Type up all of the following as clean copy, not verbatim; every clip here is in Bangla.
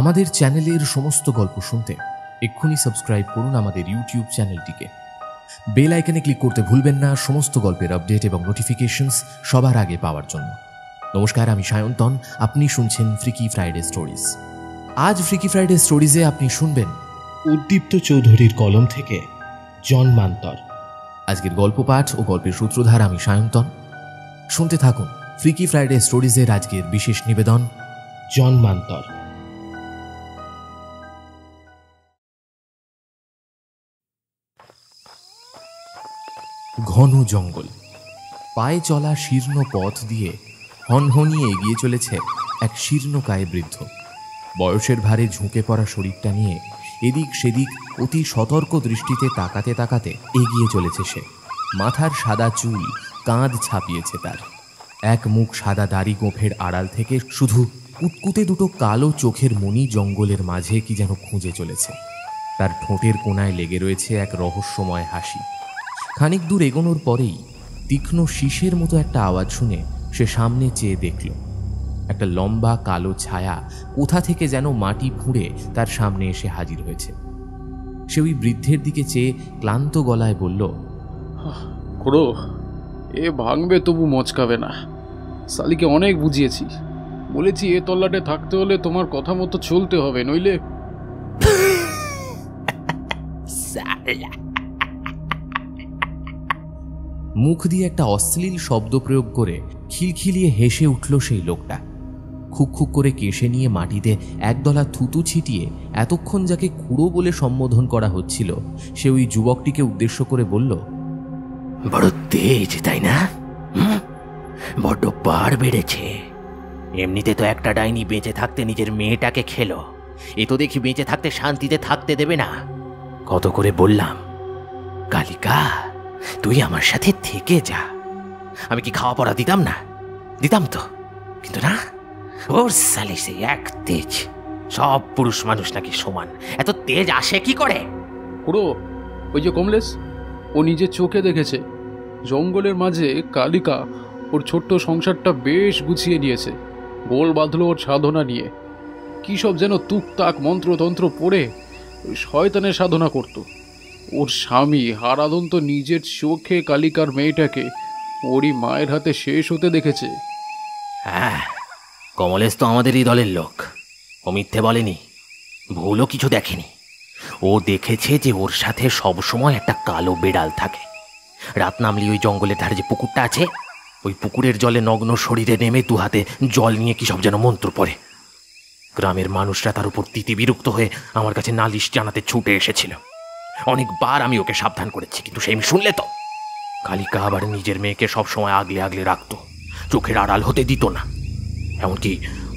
আমাদের চ্যানেলের সমস্ত গল্প শুনতে এক্ষুনি সাবস্ক্রাইব করুন আমাদের ইউটিউব চ্যানেলটিকে। বেল আইকনে ক্লিক করতে ভুলবেন না সমস্ত গল্পের আপডেট এবং নোটিফিকেশনস সবার আগে পাওয়ার জন্য। নমস্কার, আমি সায়ন্তন। আপনি শুনছেন ফ্রিকি ফ্রাইডে স্টোরিজ। আজ ফ্রিকি ফ্রাইডে স্টোরিজে আপনি শুনবেন উদ্দীপ্ত চৌধুরীর কলম থেকে জন্মান্তর। আজকের গল্প পাঠ ও গল্পের সূত্রধার আমি সায়ন্তন। শুনতে থাকুন ফ্রিকি ফ্রাইডে স্টোরিজের আজকের বিশেষ নিবেদন জন্মান্তর। ঘন জঙ্গল, পায়ে চলা শীর্ণ পথ দিয়ে হনহনিয়ে এগিয়ে চলেছে এক শীর্ণকায় বৃদ্ধ। বয়সের ভারে ঝুঁকে পড়া শরীরটা নিয়ে এদিক সেদিক অতি সতর্ক দৃষ্টিতে তাকাতে তাকাতে এগিয়ে চলেছে সে। মাথার সাদা চুল কাঁধ ছাপিয়েছে তার। এক মুখ সাদা দাড়ি গোঁফের আড়াল থেকে শুধু কুতকুতে দুটো কালো চোখের মণি জঙ্গলের মাঝে কি যেন খুঁজে চলেছে। তার ঠোঁটের কোণায় লেগে রয়েছে এক রহস্যময় হাসি। খানিক দূর এগোনোর পরেই তীক্ষ্ণ শীষের মতো একটা আওয়াজ শুনে সে সামনে চেয়ে দেখল একটা লম্বা কালো ছায়া কোথা থেকে যেন মাটি ফুঁড়ে তার সামনে এসে হাজির হয়েছে। সে ওই বৃদ্ধের দিকে চেয়ে ক্লান্ত গলায় বলল, খুড়ো, এ ভাঙবে তবু মচকাবে না। শালিকে অনেক বুঝিয়েছি, বলেছি এ তল্লাটে থাকতে হলে তোমার কথা মতো চলতে হবে, নইলে মুখ দিয়ে একটা অশ্লীল শব্দ প্রয়োগ করে খিলখিলিয়ে হেসে উঠল সেই লোকটা। খুক খুক করে কেশে নিয়ে মাটিতে একদলা থুতু ছিটিয়ে এতক্ষণ যাকে খুড়ো বলে সম্বোধন করা হচ্ছিল সে ওই যুবকটিকে উদ্দেশ্য করে বলল, বড় তেজ, তাই না? বড্ড পার বেড়েছে। এমনিতে তো একটা ডাইনি বেঁচে থাকতে নিজের মেয়েটাকে খেলো, এ তো দেখি বেঁচে থাকতে শান্তিতে থাকতে দেবে না। কত করে বললাম, কালিকা তুই আমার সাথে থেকে যা। আমি কি খাওয়া পড়া দিতাম না? দিতাম তো, কিন্তু না, ওর সালি সেই এক তেজ। সব পুরুষ মানুষ নাকি সমান, এত তেজ আসে কি করে? খুড়ো, ওই যে কমলেশ, ও নিজের চোখে দেখেছে জঙ্গলের মাঝে কালিকা ওর ছোট্ট সংসারটা বেশ গুছিয়ে নিয়েছে। গোল বাঁধলো ওর সাধনা নিয়ে। কী সব যেন তুকতাক মন্ত্রতন্ত্র পড়ে ওই শয়তানের সাধনা করত। ওর স্বামী হারাধন তো নিজের চোখে কালিকার মেয়েটাকে ওরই মায়ের হাতে শেষ হতে দেখেছে। হ্যাঁ, কমলেশ তো আমাদেরই দলের লোক। ও মিথ্যে বলেনি, ভুলও কিছু দেখেনি। ও দেখেছে যে ওর সাথে সবসময় একটা কালো বেড়াল থাকে। রাত নামলি ওই জঙ্গলের ধারে যে পুকুরটা আছে, ওই পুকুরের জলে নগ্ন শরীরে নেমে দু হাতে জল নিয়ে কি সব যেন মন্ত্র পড়ে। গ্রামের মানুষরা তার উপর তিতি বিরক্ত হয়ে আমার কাছে নালিশ জানাতে ছুটে এসেছিল। অনেকবার আমি ওকে সাবধান করেছি, কিন্তু সে শুনলে তো। কালিকা আবার নিজের মেয়েকে সবসময় আগলে আগলে রাখত, চোখের আড়াল হতে দিত না। এমনকি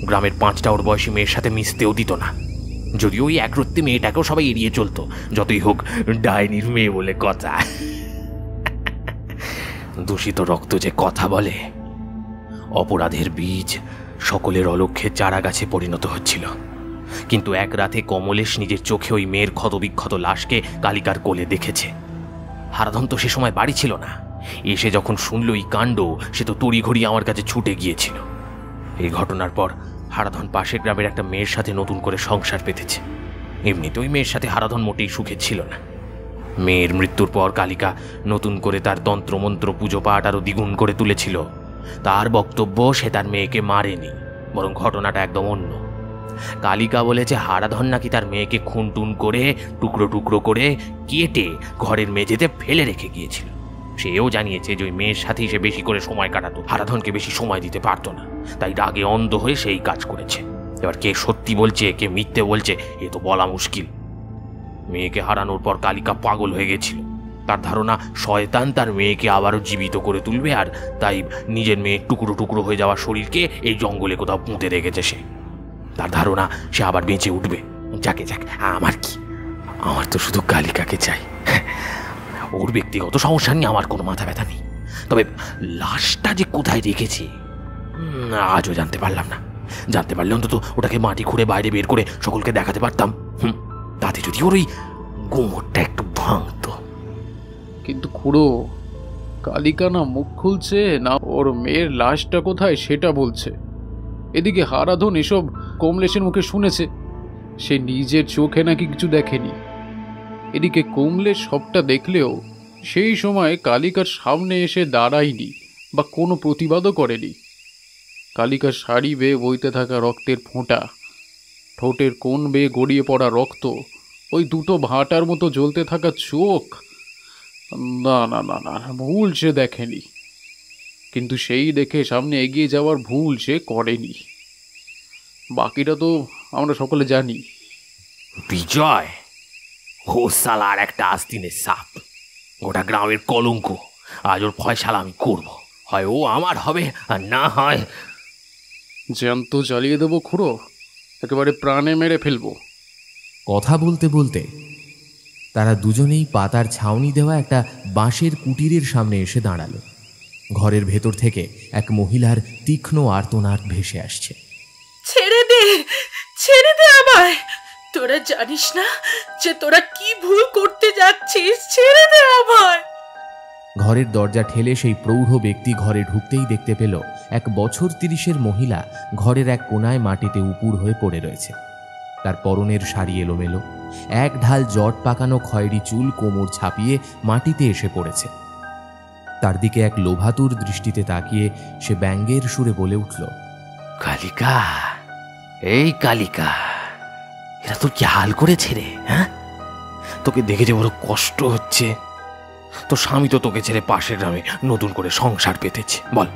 গ্রামের 5টা ওর বয়সী মেয়ের সাথে মিশতেও দিত না। যদিও ওই একরত্তি মেয়েটাকেও সবাই এড়িয়ে চলতো, যতই হোক ডাইনির মেয়ে বলে কথা। দূষিত রক্ত যে কথা বলে। অপরাধের বীজ সকলের অলক্ষ্যে চারা গাছে পরিণত হচ্ছিল। কিন্তু এক রাতে কমলেশ নিজের চোখে ওই মেয়ের ক্ষতবিক্ষত লাশকে কালিকার কোলে দেখেছে। হারাধন তো সে সময় বাড়ি ছিল না। এসে যখন শুনল এই কাণ্ড, সে তো তড়িঘড়ি আমার কাছে ছুটে গিয়েছিল। এই ঘটনার পর হারাধন পাশের গ্রামের একটা মেয়ের সাথে নতুন করে সংসার পেতেছে। এমনিতে ওই মেয়ের সাথে হারাধন মোটেই সুখে ছিল না। মেয়ের মৃত্যুর পর কালিকা নতুন করে তার তন্ত্রমন্ত্র পুজো পাঠ আরও দ্বিগুণ করে তুলেছিল। তার বক্তব্য সে তার মেয়েকে মারেনি, বরং ঘটনাটা একদম অন্য। কালিকা বলেছে হারাধন নাকি তার মেয়েকে খুনটুন করে টুকরো টুকরো করে কেটে ঘরের মেঝেতে ফেলে রেখে গিয়েছিল। সেও জানিয়েছে যে ওই মেয়ের সাথেই সে বেশি করে সময় কাটাতো, হারাধনকে বেশি সময় দিতে পারতো না, তাই রাগে অন্ধ হয়ে সেই কাজ করেছে। এবার কে সত্যি বলছে কে মিথ্যে বলছে এ তো বলা মুশকিল। মেয়েকে হারানোর পর কালিকা পাগল হয়ে গেছিল। তার ধারণা শয়তান তার মেয়েকে আবারও জীবিত করে তুলবে, আর তাই নিজের মেয়ে টুকরো টুকরো হয়ে যাওয়া শরীরকে এই জঙ্গলে কোথাও পুঁতে রেখেছে সে। তার ধারণা সে আবার বেঁচে উঠবে। যাকে যাক, আমার কি, আমার তো শুধু কালিকাকে চাই। ওর ব্যক্তিগত সমস্যা নিয়ে আমার কোনো মাথা ব্যথা নেই, তবে লাশটা যে কোথায় রেখেছে আজও জানতে পারলাম না। জানতে পারলে অন্তত ওটাকে মাটি খুঁড়ে বাইরে বের করে সকলকে দেখাতে পারতাম। তাতে যদি ওর ওই গোমরটা একটু ভাঙতো। কিন্তু খুড়ো, কালিকা না মুখ খুলছে না ওর মেয়ের লাশটা কোথায় সেটা বলছে। এদিকে হারাধন এসব কমলেশের মুখে শুনেছে, সে নিজের চোখে নাকি কিছু দেখেনি। এদিকে কমলেশ সবটা দেখলেও সেই সময় কালিকার সামনে এসে দাঁড়ায়নি বা কোনো প্রতিবাদও করেনি। কালিকার শাড়ি বেয়ে বইতে থাকা রক্তের ফোঁটা, ঠোঁটের কোণ বেয়ে গড়িয়ে পড়া রক্ত, ওই দুটো ভাঁটার মতো জ্বলতে থাকা চোখ, না না না না, ভুল সে দেখেনি। কিন্তু সেই দেখে সামনে এগিয়ে যাওয়ার ভুল সে করেনি। বাকিটা তো আমরা সকলে জানি। বিজয়, ও সালা আর একটা আস্তিনের সাপ, গোটা গ্রামের কলঙ্ক। আজ ওর ফয়সালা আমি করব। হয় ও আমার হবে আর না হয় জ্যান্ত জ্বালিয়ে দেবো খুড়ো, একেবারে প্রাণে মেরে ফেলবো। কথা বলতে বলতে তারা দুজনেই পাতার ছাউনি দেওয়া একটা বাঁশের কুটিরের সামনে এসে দাঁড়ালো। ঘরের ভেতর থেকে এক মহিলার তীক্ষ্ণ আর্তনাদ ভেসে আসছে। ছেড়ে দে, ছেড়ে দে আমায়। তোরা জানিস না যে তোরা কি ভুল করতে যাচ্ছিস? ছেড়ে দে আমায়। ঘরের দরজা ঠেলে সেই প্রৌঢ় ব্যক্তি ঘরে ঢুকতেই দেখতে পেল এক বছর 30-এর মহিলা ঘরের এক কোনায় মাটিতে উপুড় হয়ে পড়ে রয়েছে। তার পরনের শাড়ি এলোমেলো, এক ঢাল জট পাকানো খয়েরি চুল কোমর ছাপিয়ে মাটিতে এসে পড়েছে। তার দিকে এক লোভাতুর দৃষ্টিতে তাকিয়ে সে ব্যঙ্গের সুরে বলে উঠল, কালিকা, এই কালিকা, এরা তোর কি হাল করেছে রে? হ্যাঁ, তোকে দেখে যে বড় কষ্ট হচ্ছে। তোর স্বামী তো তোকে ছেড়ে পাশের গ্রামে নতুন করে সংসার পেতেছে, বল।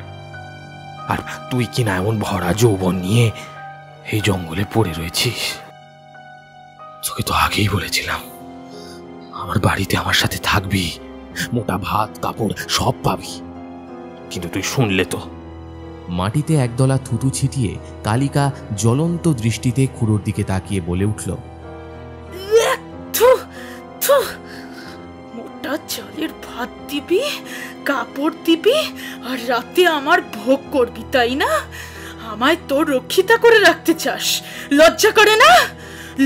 আর তুই কিনা এমন ভরা যৌবন নিয়ে এই জঙ্গলে পড়ে রয়েছিস। তোকে তো আগেই বলেছিলাম আমার বাড়িতে আমার সাথে থাকবি, মোটা ভাত কাপড় সব পাবি, কিন্তু তুই শুনলে তো। মাটিতে একদলা থুতু ছিটিয়ে কালিকা জ্বলন্ত দৃষ্টিতে খুড়োর দিকে তাকিয়ে বলে উঠল, মোটা চালের ভাত দিবি, কাপড় দিবি, আর রাতে আমার ভোগ করবি, তাই না? আমায় তোর রক্ষিতা করে রাখতে চাস? লজ্জা করে না?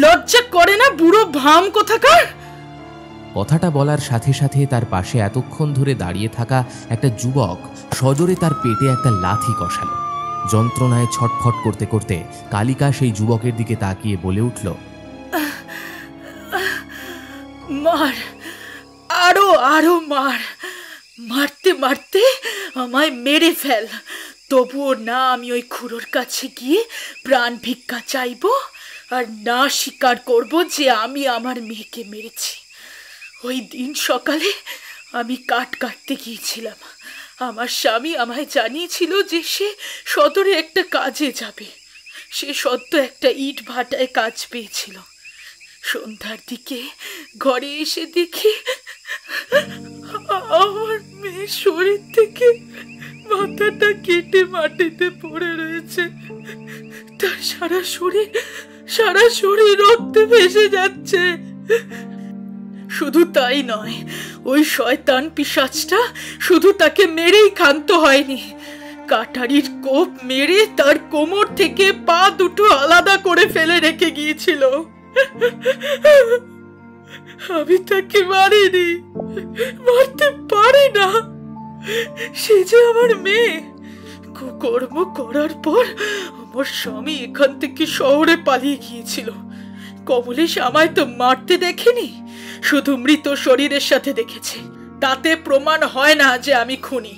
লজ্জা করে না বুড়ো ভাম কোথাকার? কথাটা বলার সাথে সাথে তার পাশে এতক্ষণ ধরে দাঁড়িয়ে থাকা একটা যুবক সজোরে তার পেটে একটা লাথি কষালো। যন্ত্রণায় ছটফট করতে করতে কালিকা সেই যুবকের দিকে তাকিয়ে বলে উঠল, মার, আরো আরো মার, মারতে মারতে আমায় মেরে ফেল। তবুও না আমি ওই খুড়োর কাছে গিয়ে প্রাণ ভিক্ষা চাইব, আর না স্বীকার করব যে আমি আমার মেয়েকে মেরেছি। ওই দিন সকালে আমি কাঠ কাটতে গিয়েছিলাম। আমার স্বামী আমায় জানিয়েছিল যে সে সদরে একটা কাজে যাবে। সে সদ্য একটা ইট ভাটায় কাজ পেয়েছিল। সন্ধ্যার দিকে ঘরে এসে দেখি আমার মেয়ের শরীর থেকে মাথাটা কেটে মাটিতে পড়ে রয়েছে। তার সারা শরীর রক্তে ভেসে যাচ্ছে। শুধু তাই নয়, ওই শয়তান পিশাচটা শুধু তাকে মেরেই ক্ষান্ত হয়নি, কাটারির কোপ মেরে তার কোমর থেকে পা দুটো আলাদা করে ফেলে রেখে গিয়েছিল। আমি তাকে মারিনি, মারতে পারি না। সে যে আমার মেয়ে। কুকর্ম করার পর আমার স্বামী এখান থেকে শহরে পালিয়ে গিয়েছিল। কমলেশ আমায় তো মারতে দেখেনি, শুধু মৃত শরীরের সাথে দেখেছে। তাতে প্রমাণ হয় না যে আমি খুনি।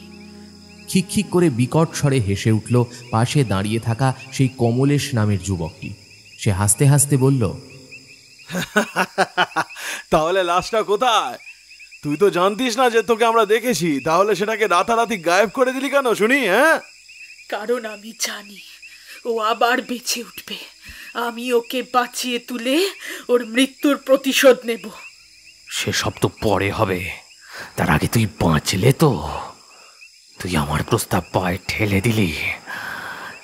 খিকখিক করে বিকট স্বরে হেসে উঠল পাশে দাঁড়িয়ে থাকা সেই কমলেশ নামের যুবকটি। সে হাসতে হাসতে বলল, তাহলে লাশটা কোথায়? তুই তো জানতিস না যে তোকে আমরা দেখেছি, তাহলে সেটাকে রাতারাতি গায়েব করে দিলি কেন শুনি? হ্যাঁ, কারণ আমি জানি ও আবার বেঁচে উঠবে। আমি ওকে বাঁচিয়ে তুলে ওর মৃত্যুর প্রতিশোধ নেব। সেসব তো পরে হবে, তার আগে তুই বাঁচলে তো। তুই আমার প্রস্তাব পায়ে ঠেলে দিলি,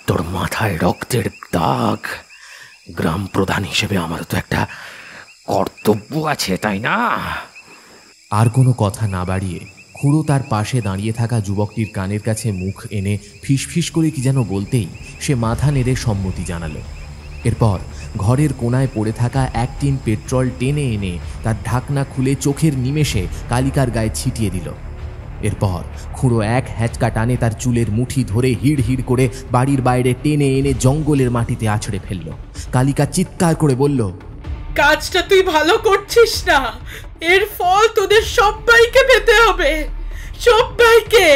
তোর মাথায় রক্তের দাগ। গ্রাম প্রধান হিসেবে আমার তো একটা কর্তব্য আছে, তাই না? আর কোনো কথা না বাড়িয়ে খুড়ো তার পাশে দাঁড়িয়ে থাকা যুবকটির কানের কাছে মুখ এনে ফিসফিস করে কি যেন বলতেই সে মাথা নেড়ে সম্মতি জানালো। এরপর ঘরের কোনায় পড়ে থাকা এক টিন পেট্রোল টেনে এনে তার ঢাকনা খুলে চোখের নিমেষে কালিকার গায়ে ছিটিয়ে দিল। এরপর খুঁড়ো এক হ্যাচকা টানে তার চুলের মুঠি ধরে হিড় হিড় করে বাড়ির বাইরে টেনে এনে জঙ্গলের মাটিতে আছড়ে ফেলল। কালিকা চিৎকার করে বলল, কাজটা তুই ভালো করছিস না, এর ফল তোদের সবাইকে পেতে হবে, সবাইকে।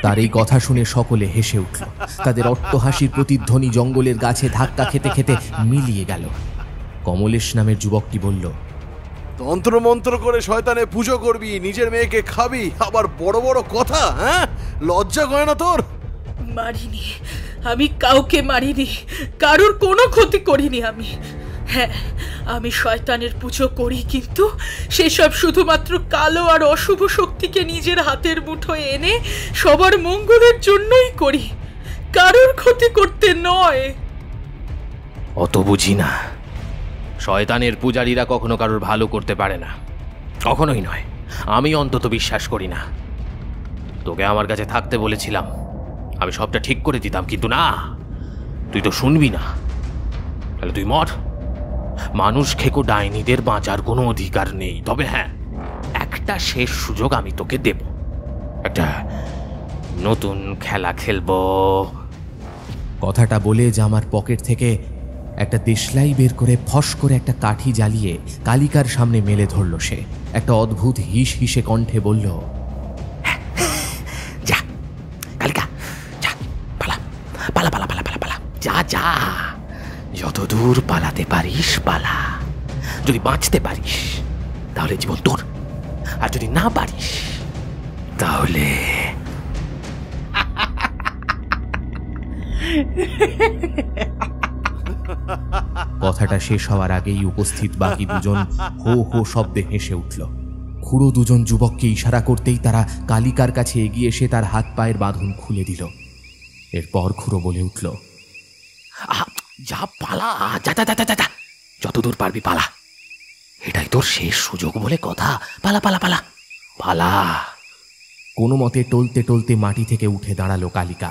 তার এই কথা শুনে সকলে হেসে উঠল। তাদের অট্টহাসির প্রতিধ্বনি জঙ্গলের গাছে ধাক্কা খেতে খেতে মিলিয়ে গেল। কমলেশ নামের যুবকটি বলল, তন্ত্র মন্ত্র করে শয়তানে পুজো করবি, নিজের মেয়েকে খাবি, আবার বড় বড় কথা, হ্যাঁ? লজ্জা করে না তোর? মারিনি, আমি কাউকে মারিনি, কারোর কোনো ক্ষতি করিনি আমি। হ্যাঁ, আমি শয়তানের পুজো করি, কিন্তু সেসব শুধুমাত্র কালো আর অশুভ শক্তিকে নিজের হাতের মুঠোয় এনে সবার মঙ্গলের জন্যই করি, কারোর ক্ষতি করতে নয়। অত বুঝি না। শয়তানের পূজারীরা কখনো কারোর ভালো করতে পারে না, কখনোই নয়। আমি অন্তত বিশ্বাস করি না। তোকে আমার কাছে থাকতে বলেছিলাম, আমি সবটা ঠিক করে দিতাম, কিন্তু না, তুই তো শুনবি না। তাহলে তুই মর। মানুষ খেকো ডাইনিদের বাঁচার কোনো অধিকার নেই। তবে হ্যাঁ, একটা শেষ সুযোগ আমি তোকে দেব। একটা নতুন খেলা খেলবো। কথাটা বলে জামার পকেট থেকে একটা দেশলাই বের করে ফস করে একটা কাঠি জ্বালিয়ে কালিকার সামনে মেলে ধরল সে। একটা অদ্ভুত হিস হিসে কণ্ঠে বলল, যা কালিকা, যা, পালা পালা পালা পালা পালা পালা, যা যা, যত দূর পালাতে পারিস পালা। যদি বাঁচতে পারিস তাহলে জীবন তোর, আর যদি না পারিস তাহলে কথাটা শেষ হওয়ার আগেই উপস্থিত বাকি দুজন হো হো শব্দে হেসে উঠল। খুড়ো দুজন যুবককে ইশারা করতেই তারা কালিকার কাছে এগিয়ে এসে তার হাত পায়ের বাঁধন খুলে দিল। এরপর খুড়ো বলে উঠল, যা পালা, যা যা যা যা, যতদূর পারবি পালা। এটাই তোর শেষ সুযোগ বলে কথা। পালা পালা পালা পালা। কোনো মতে টলতে টলতে মাটি থেকে উঠে দাঁড়ালো কালিকা।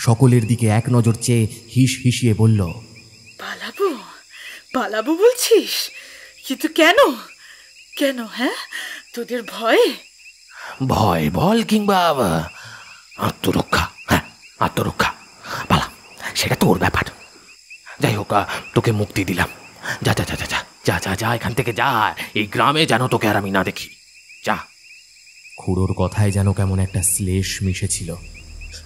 সকলের দিকে এক নজর চেয়ে হিস হিসিয়ে বলল, পালাবো? পালাবো বলছিস? কিন্তু কেন? কেন? হ্যাঁ, তোদের ভয়? ভয় বল কিংবা আত্মরক্ষা। হ্যাঁ, আত্মরক্ষা। পালা, সেটা তোর ব্যাপার। যাই হোক, তোকে মুক্তি দিলাম। যা যা যা যা যা যা যা, এখান থেকে যা। এই গ্রামে যেন তোকে আর আমি না দেখি। যা। খুড়োর কথায় যেন কেমন একটা শ্লেষ মিশেছিল।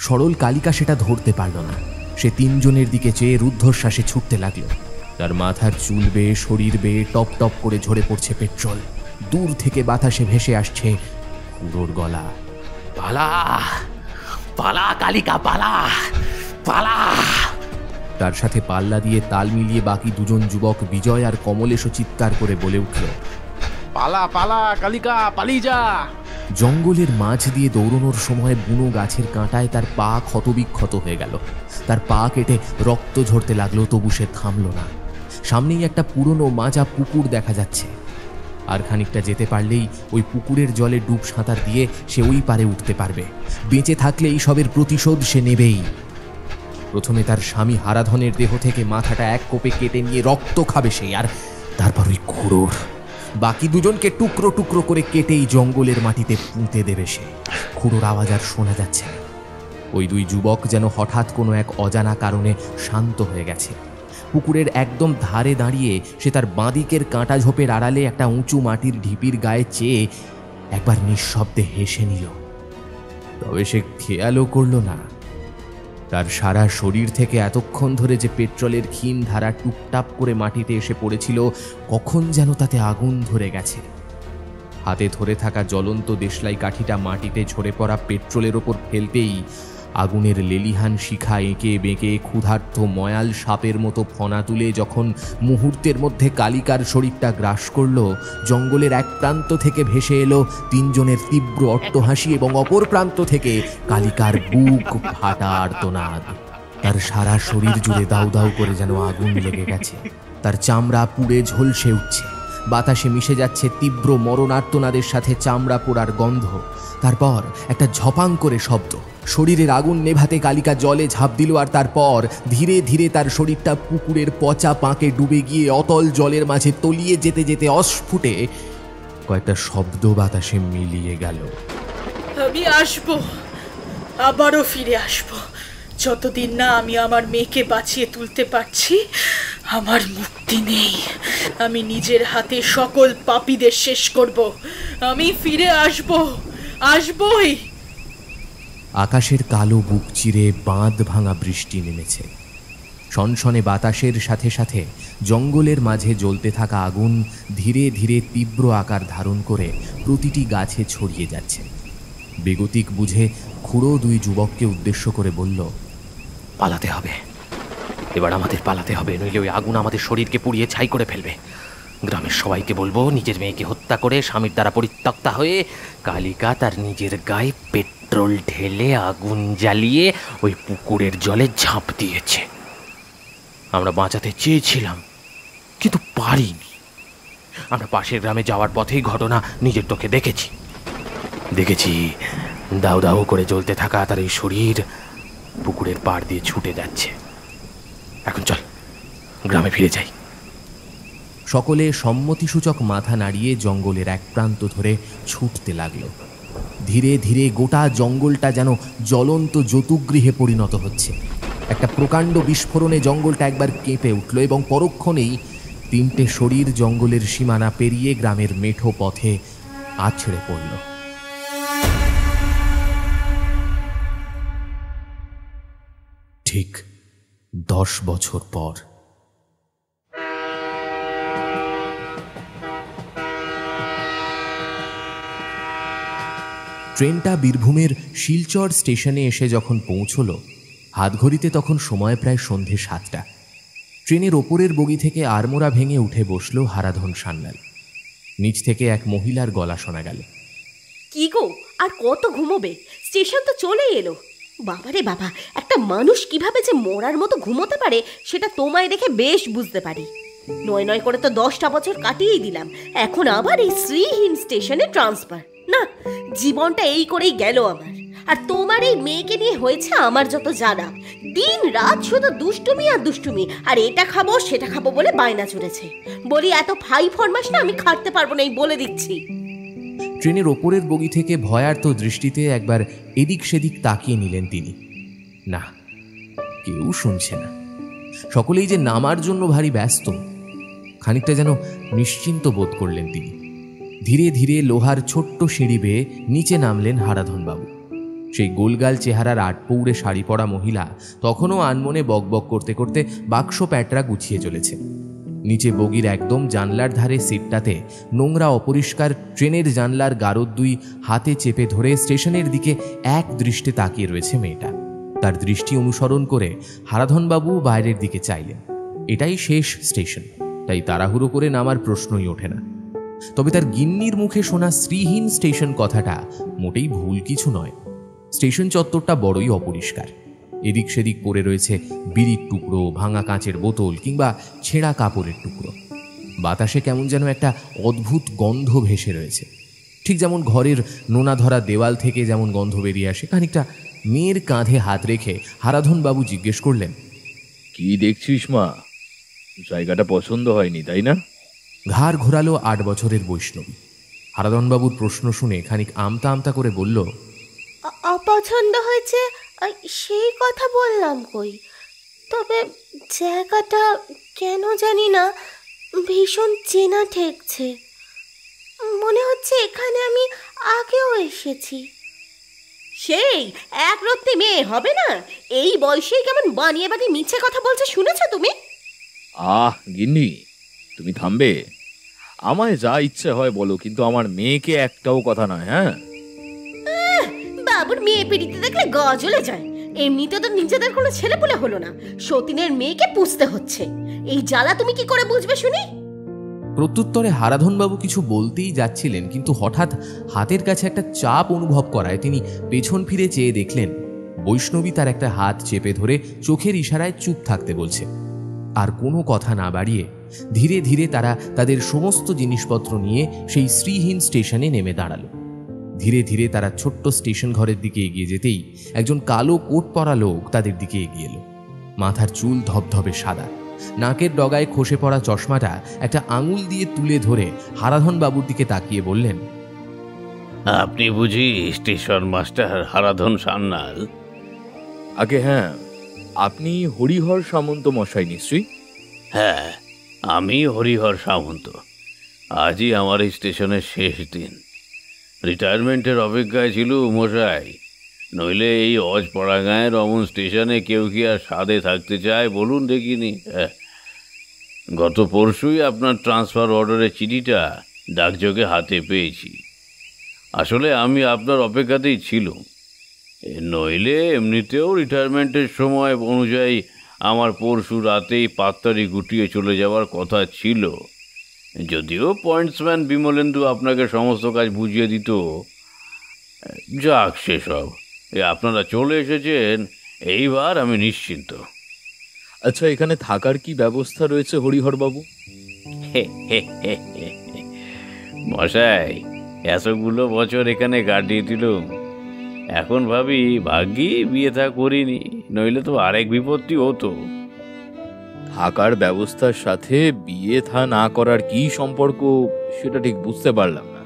সরল কালিকা সেটা ধরতে পারল না। সে তিনজনের দিকে চেয়ে রুদ্ধশ্বাসে ছুটতে লাগলো। তার মাথার চুল বেয়ে, শরীর বেয়ে টপ টপ করে ঝরে পড়ছে পেট্রোল। দূর থেকে বাতাসে ভেসে আসছে খুড়োর গলা। পালা পালা কালিকা, পালা পালা। তার সাথে পাল্লা দিয়ে তাল মিলিয়ে বাকি দুজন যুবক বিজয় আর কমলেশও চিৎকার করে বলে উঠল, পালা পালা কালিকা, পালিয়ে যা। জঙ্গলের মাঝ দিয়ে দৌড়নোর সময় বুনো গাছের কাঁটায় তার পা ক্ষতবিক্ষত হয়ে গেল। তার পা কেটে রক্ত ঝরতে লাগলো, তবু সে থামল না। সামনেই একটা পুরনো মাজা পুকুর দেখা যাচ্ছে। আর খানিকটা যেতে পারলেই ওই পুকুরের জলে ডুব সাঁতার দিয়ে সে ওই পারে উঠতে পারবে। বেঁচে থাকলে এই সবের প্রতিশোধ সে নেবেই। প্রথমে তার স্বামী হারাধনের দেহ থেকে মাথাটা এক কোপে কেটে নিয়ে রক্ত খাবে সে, আর তারপর ওই খুড়োর বাকি দুজনকে টুকরো টুকরো করে কেটেই জঙ্গলের মাটিতে পুঁতে দেবে সে। খুড়োর আওয়াজ আর শোনা যাচ্ছে না। ওই দুই যুবক যেন হঠাৎ কোনো এক অজানা কারণে শান্ত হয়ে গেছে। পুকুরের একদম ধারে দাঁড়িয়ে সে তার বাঁদিকের কাঁটা ঝোপের আড়ালে একটা উঁচু মাটির ঢিপির গায়ে চেয়ে একবার নিঃশব্দে হেসে নিল। তবে সে খেয়ালও করল না তার সারা শরীর থেকে এতক্ষণ ধরে যে পেট্রোলের ক্ষীণ ধারা টুপটাপ করে মাটিতে এসে পড়েছিল, কখন যেন তাতে আগুন ধরে গেছে। হাতে ধরে থাকা জ্বলন্ত দেশলাই কাঠিটা মাটিতে ঝরে পড়া পেট্রোলের ওপর ফেলতেই আগুনের লেলিহান শিখা এঁকে বেঁকে ক্ষুধার্ত ময়াল সাপের মতো ফনা তুলে যখন মুহূর্তের মধ্যে কালিকার শরীরটা গ্রাস করল, জঙ্গলের এক প্রান্ত থেকে ভেসে এলো তিনজনের তীব্র অট্টহাসি এবং অপর প্রান্ত থেকে কালিকার বুক ফাটা আর্তনাদ। তার সারা শরীর জুড়ে দাউ দাউ করে যেন আগুন লেগে গেছে। তার চামড়া পুড়ে ঝলসে উঠছে। বাতাসে মিশে যাচ্ছে তীব্র মরণার্তনাদের সাথে চামড়া পোড়ার গন্ধ। তারপর একটা ঝপাং করে শব্দ, শরীরের আগুন নেভাতে কালিকা জলে ঝাঁপ দিল, আর তারপর ধীরে ধীরে তার শরীরটা পুকুরের পচা পাঁকে ডুবে গিয়ে অতল জলের মাঝে তলিয়ে যেতে যেতে অস্ফুটে কয়েকটা শব্দ বাতাসে মিলিয়ে গেল। আমি আসবো, আবারও ফিরে আসবো। যতদিন না আমি আমার মেয়েকে বাঁচিয়ে তুলতে পারছি, আমার মুক্তি নেই। আমি নিজের হাতে সকল পাপীদের শেষ করব। আমি ফিরে আসবই। আকাশের কালো বুক চিরে বাঁধ ভাঙা বৃষ্টি নেমেছে। সনসনে বাতাসের সাথে সাথে জঙ্গলের মাঝে জ্বলতে থাকা আগুন ধীরে ধীরে তীব্র আকার ধারণ করে প্রতিটি গাছে ছড়িয়ে যাচ্ছে। বেগতিক বুঝে খুড়ো দুই যুবককে উদ্দেশ্য করে বলল, পালাতে হবে, এবার আমাদের পালাতে হবে, নইলে ওই আগুন আমাদের শরীরকে পুড়িয়ে ছাই করে ফেলবে। গ্রামের সবাইকে বলবো নিজের মেয়েকে হত্যা করে স্বামীর দ্বারা পরিত্যক্তা হয়ে কালিকা তার নিজের গায়ে পেট্রোল ঢেলে আগুন জ্বালিয়ে ওই পুকুরের জলে ঝাঁপ দিয়েছে। আমরা বাঁচাতে চেয়েছিলাম কিন্তু পারিনি। আমরা পাশের গ্রামে যাওয়ার পথেই ঘটনা নিজের চোখে দেখেছি দাউ দাউ করে জ্বলতে থাকা তার এই শরীর পুকুরের পাড় দিয়ে ছুটে যাচ্ছে। এখন চল গ্রামে ফিরে যাই। সকলে সম্মতিসূচক মাথা নাড়িয়ে জঙ্গলের এক প্রান্ত ধরে ছুটতে লাগল। ধীরে ধীরে গোটা জঙ্গলটা যেন জ্বলন্ত যতুগৃহে পরিণত হচ্ছে। একটা প্রকাণ্ড বিস্ফোরণে জঙ্গলটা একবার কেঁপে উঠল এবং পরক্ষণেই তিনটে শরীর জঙ্গলের সীমানা পেরিয়ে গ্রামের মেঠো পথে আছড়ে পড়ল। ঠিক 10 বছর পর। ট্রেনটা বীরভূমের শিলচর স্টেশনে এসে যখন পৌঁছল, হাতঘড়িতে তখন সময় প্রায় সন্ধে 7টা। ট্রেনের ওপরের বগি থেকে আড়মোড়া ভেঙে উঠে বসল হারাধন সান্যাল। নিচ থেকে এক মহিলার গলা শোনা গেল, কি গো, আর কত ঘুমোবে? স্টেশন তো চলেই এলো। বাবারে বাবা, একটা মানুষ কিভাবে যে মরার মতো ঘুমোতে পারে সেটা তোমায় দেখে বেশ বুঝতে পারি। নয় করে তো 10টা বছর কাটিয়েই দিলাম, এখন আবার এই শ্রীহীন স্টেশনে ট্রান্সফার। না, জীবনটা এই করেই গেল আমার। আর তোমার এই মেয়েকে নিয়ে হয়েছে আমার যত জানা। দিন রাত শুধু দুষ্টুমি আর দুষ্টুমি, আর এটা খাবো সেটা খাবো বলে বায়না চড়েছে। বলি এত ফাই ফরমাস না আমি খাটতে পারবো না, এই বলে দিচ্ছি। ট্রেনের ওপরের বগি থেকে ভয়ার্ত দৃষ্টিতে একবার এদিক সেদিক তাকিয়ে নিলেন তিনি। না, কেউ শুনছে না। সকলেই যে নামার জন্য ভারী ব্যস্ত। খানিকটা যেন নিশ্চিন্ত বোধ করলেন তিনি। ধীরে ধীরে লোহার ছোট্ট সিঁড়ি বেয়ে নিচে নামলেন হারাধনবাবু। সেই গোলগাল চেহারার আটপৌড়ে শাড়ি পরা মহিলা তখনও আনমনে বকবক করতে করতে বাক্স প্যাটরা গুছিয়ে চলেছে। নিচে বগির একদম জানলার ধারে সিটটাতে নোংরা অপরিষ্কার ট্রেনের জানলার গারদ দুই হাতে চেপে ধরে স্টেশনের দিকে এক দৃষ্টে তাকিয়ে রয়েছে মেয়েটা। তার দৃষ্টি অনুসরণ করে হারাধনবাবু বাইরের দিকে চাইলেন। এটাই শেষ স্টেশন, তাই তাড়াহুড়ো করে নামার প্রশ্নই ওঠে না। তবে তার গিন্নির মুখে শোনা শ্রীহীন স্টেশন কথাটা মোটেই ভুল কিছু নয়। স্টেশন চত্বরটা বড়ই অপরিষ্কার। এদিক সেদিক পড়ে রয়েছে বিড়ির টুকরো, ভাঙা কাঁচের বোতল কিংবা ছেঁড়া কাপড়ের টুকরো। বাতাসে কেমন যেন একটা অদ্ভুত গন্ধ ভেসে রয়েছে। ঠিক যেমন ঘরের নোনা ধরা দেওয়াল থেকে যেমন গন্ধ বেরিয়ে আসে। খানিকটা মেয়ের কাঁধে হাত রেখে হারাধনবাবু জিজ্ঞেস করলেন, কি দেখছিস মা? জায়গাটা পছন্দ হয়নি তাই না? ঘাড় ঘোরালো 8 বছরের বৈষ্ণবী। হারাধনবাবুর প্রশ্ন শুনে খানিক আমতা আমতা করে বলল, অপছন্দ হয়েছে সেই কথা বললাম কই, তবে জায়গাটা কেন জানি না ভীষণ চেনা ঠেকছে। মনে হচ্ছে এখানে আমি আগেও এসেছি। সেই একরত্তি মেয়ে হবে না? এই বয়সেই কেমন বানিয়ে বানিয়ে মিছে কথা বলছে শুনেছো তুমি? গিন্নি, তুমি থামবে? আমায় যা ইচ্ছে হয় বলো, কিন্তু আমার মেয়েকে একটাও কথা নয়। হ্যাঁ, বাবুর মেয়ে পিড়িতে দেখলে গা জ্বলে যায়। এমনিতে তো নিজেদের কোনো ছেলেপুলে হলো না, সতীনের মেয়েকে পুষতে হচ্ছে। এই জ্বালা তুমি কি করে বুঝবে শুনি? প্রত্যুত্তরে হারাধনবাবু কিছু বলতেই যাচ্ছিলেন, কিন্তু হঠাৎ হাতের কাছে একটা চাপ অনুভব করায় তিনি পেছন ফিরে চেয়ে দেখলেন বৈষ্ণবী তার একটা হাত চেপে ধরে চোখের ইশারায় চুপ থাকতে বলছে। আর কোনো কথা না বাড়িয়ে ধীরে ধীরে তারা তাদের সমস্ত জিনিসপত্র নিয়ে সেই শ্রীহীন স্টেশনে নেমে দাঁড়ালো। ধীরে ধীরে তারা ছোট্ট স্টেশন ঘরের দিকে এগিয়ে যেতেই একজন কালো কোট পরা লোক তাদের দিকে এগিয়ে এলো। মাথার চুল ধবধবে সাদা, নাকের ডগায় খসে পড়া চশমাটা একটা আঙুল দিয়ে তুলে ধরে হারাধন বাবুর দিকে তাকিয়ে বললেন, আপনি বুঝি স্টেশন মাস্টার হারাধন সান্যাল? আগে হ্যাঁ, আপনি হরিহর সামন্ত মশাই নিশ্চয়ই? হ্যাঁ, আমি হরিহর সামন্ত। আজই আমার এই স্টেশনের শেষ দিন। রিটায়ারমেন্টের অপেক্ষায় ছিল মশাই, নইলে এই অজপড়া গাঁয়ের অমন স্টেশনে কেউ কি আর সাদে থাকতে চায় বলুন দেখিনি? গত পরশুই আপনার ট্রান্সফার অর্ডারের চিঠিটা ডাকযোগে হাতে পেয়েছি। আসলে আমি আপনার অপেক্ষাতেই ছিল, নইলে এমনিতেও রিটায়ারমেন্টের সময় অনুযায়ী আমার পরশু রাতেই পাত্তারি গুটিয়ে চলে যাওয়ার কথা ছিল। যদিও পয়েন্টসম্যান বিমলেন্দু আপনাকে সমস্ত কাজ বুঝিয়ে দিত। যাক সেসব, আপনারা চলে এসেছেন, এইবার আমি নিশ্চিন্ত। আচ্ছা, এখানে থাকার কি ব্যবস্থা রয়েছে হরিহর বাবু? মশাই, এতগুলো বছর এখানে কাটিয়ে দিলুম, এখন ভাবি ভাগ্যি বিয়ে থা করিনি, নইলে তো আরেক বিপত্তি হতো। থাকার ব্যবস্থার সাথে বিয়ে থা না করার কি সম্পর্ক সেটা ঠিক বুঝতে পারলাম না।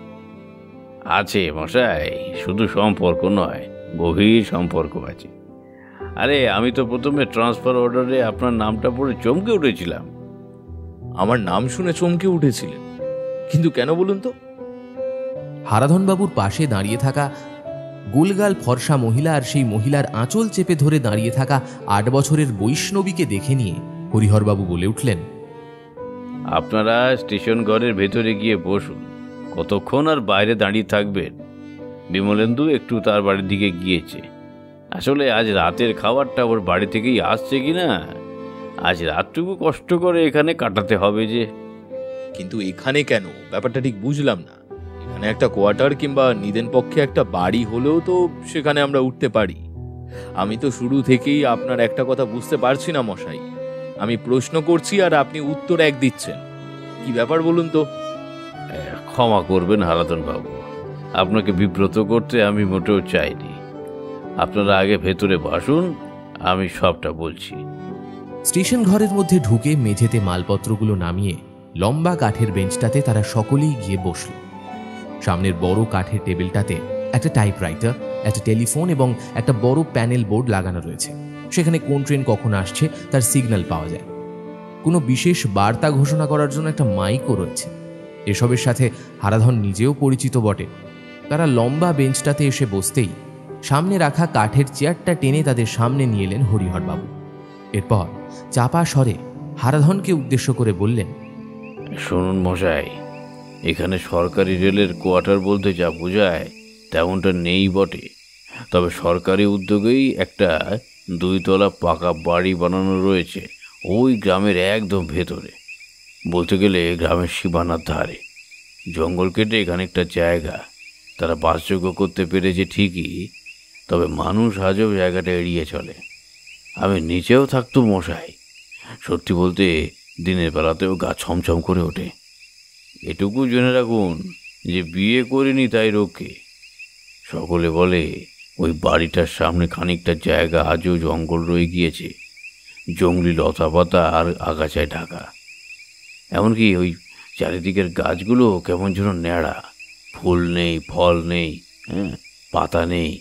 আছে মশাই, শুধু সম্পর্ক নয়, গভীর সম্পর্ক আছে। আরে আমি তো প্রথমে ট্রান্সফার অর্ডারে আপনার নামটা পড়ে চমকে উঠেছিলাম। আমার নাম শুনে চমকে উঠেছিলেন? কিন্তু কেন বলুন তো? হারাধন বাবুর পাশে দাঁড়িয়ে থাকা গোলগাল ফর্সা মহিলা আর সেই মহিলার আঁচল চেপে ধরে দাঁড়িয়ে থাকা 8 বছরের বৈষ্ণবীকে দেখে নিয়ে হরিহরবাবু বলে উঠলেন, আপনারা স্টেশন ঘরের ভেতরে গিয়ে বসুন, কতক্ষণ আর বাইরে দাঁড়িয়ে থাকবেন? বিমলেন্দু একটু তার বাড়ির দিকে গিয়েছে। আসলে আজ রাতের খাবারটা ওর বাড়ি থেকেই আসছে কিনা, আজ রাতটুকু কষ্ট করে এখানে কাটাতে হবে যে। কিন্তু এখানে কেন? ব্যাপারটা ঠিক বুঝলাম না। এখানে একটা কোয়ার্টার কিংবা নিদেন পক্ষে একটা বাড়ি হলেও তো সেখানে আমরা উঠতে পারি। আমি তো শুরু থেকেই আপনার একটা কথা বুঝতে পারছি না মশাই। আমি প্রশ্ন করছি আর আপনি উত্তর এক দিচ্ছেন। কি ব্যাপার বলুন তো? ক্ষমা করবেন হারাধন বাবু, আপনাকে বিব্রত করতে আমি মোটেও চাইনি। আপনারা আগে ভেতরে বসুন, আমি সবটা বলছি। স্টেশন ঘরের মধ্যে ঢুকে মেঝেতে মালপত্রগুলো নামিয়ে লম্বা কাঠের বেঞ্চটাতে তারা সকলেই গিয়ে বসল। সামনের বড় কাঠের টেবিলটাতে একটা টাইপরাইটার, একটা টেলিফোন এবং একটা বড় প্যানেল বোর্ড লাগানো রয়েছে। সেখানে কোন ট্রেন কখন আসছে তার সিগন্যাল পাওয়া যায়। কোনো বিশেষ বার্তা ঘোষণা করার জন্য একটা মাইকও রয়েছে। এসবের সাথে হারাধন নিজেও পরিচিত বটে। তারা লম্বা বেঞ্চটাতে এসে বসতেই সামনে রাখা কাঠের চেয়ারটা টেনে তাদের সামনে নিয়ে এলেন হরিহরবাবু। এরপর চাপা স্বরে হারাধনকে উদ্দেশ্য করে বললেন, শুনুন মশাই, এখানে সরকারি রেলের কোয়ার্টার বলতে যা বোঝায় তেমনটা নেই বটে, তবে সরকারি উদ্যোগেই একটা 2 তলা পাকা বাড়ি বানানো রয়েছে ওই গ্রামের একদম ভেতরে। বলতে গেলে গ্রামের সীমানার ধারে। জঙ্গল কেটে খানিকটা জায়গা তারা বাসযোগ্য করতে পেরেছে ঠিকই, তবে মানুষ আজও জায়গাটা এড়িয়ে চলে। আমি নিচেও থাকতো মশাই, সত্যি বলতে দিনের বেলাতেও গা ছমছম করে ওঠে। এটুকু জেনে রাখুন যে বিয়ে করিনি তাই রোকে। সকলে বলে ওই বাড়িটার সামনে খানিকটা জায়গা আজও জঙ্গল রয়ে গিয়েছে, জঙ্গলি লতা পাতা আর আগাছায় ঢাকা। এমনকি ওই চারিদিকের গাছগুলো কেমন যেন ন্যাড়া, ফুল নেই, ফল নেই, পাতা নেই।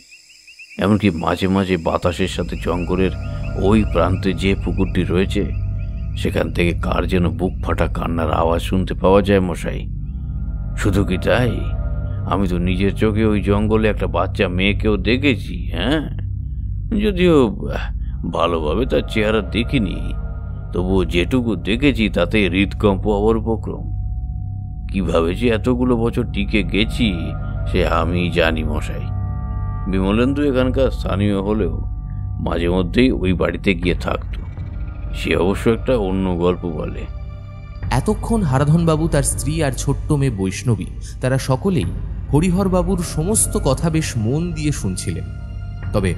এমনকি মাঝে মাঝে বাতাসের সাথে জঙ্গলের ওই প্রান্তে যে পুকুরটি রয়েছে সেখান থেকে কার যেন বুক ফাটা কান্নার আওয়াজ শুনতে পাওয়া যায় মশাই। শুধু কি তাই, আমি তো নিজের চোখে ওই জঙ্গলে একটা বাচ্চা মেয়েকেও দেখেছি। যদিও ভালোভাবে তার চেহারা দেখিনি, তবুও যেটুকু দেখেছি তাতে হৃদকম্প হওয়ার উপক্রম। কিভাবে যে এতগুলো বছর টিকে গেছি সে আমি জানি মশাই। বিমলেন্দু এখানকার স্থানীয় হলেও মাঝে মধ্যেই ওই বাড়িতে গিয়ে থাকতো। সে অবশ্য একটা অন্য গল্প বলে। এতক্ষণ হারাধনবাবু, তার স্ত্রী আর ছোট্ট মেয়ে বৈষ্ণবী, তারা সকলেই হরিহরবাবুর সমস্ত কথা বেশ মন দিয়ে শুনছিলেন। তবে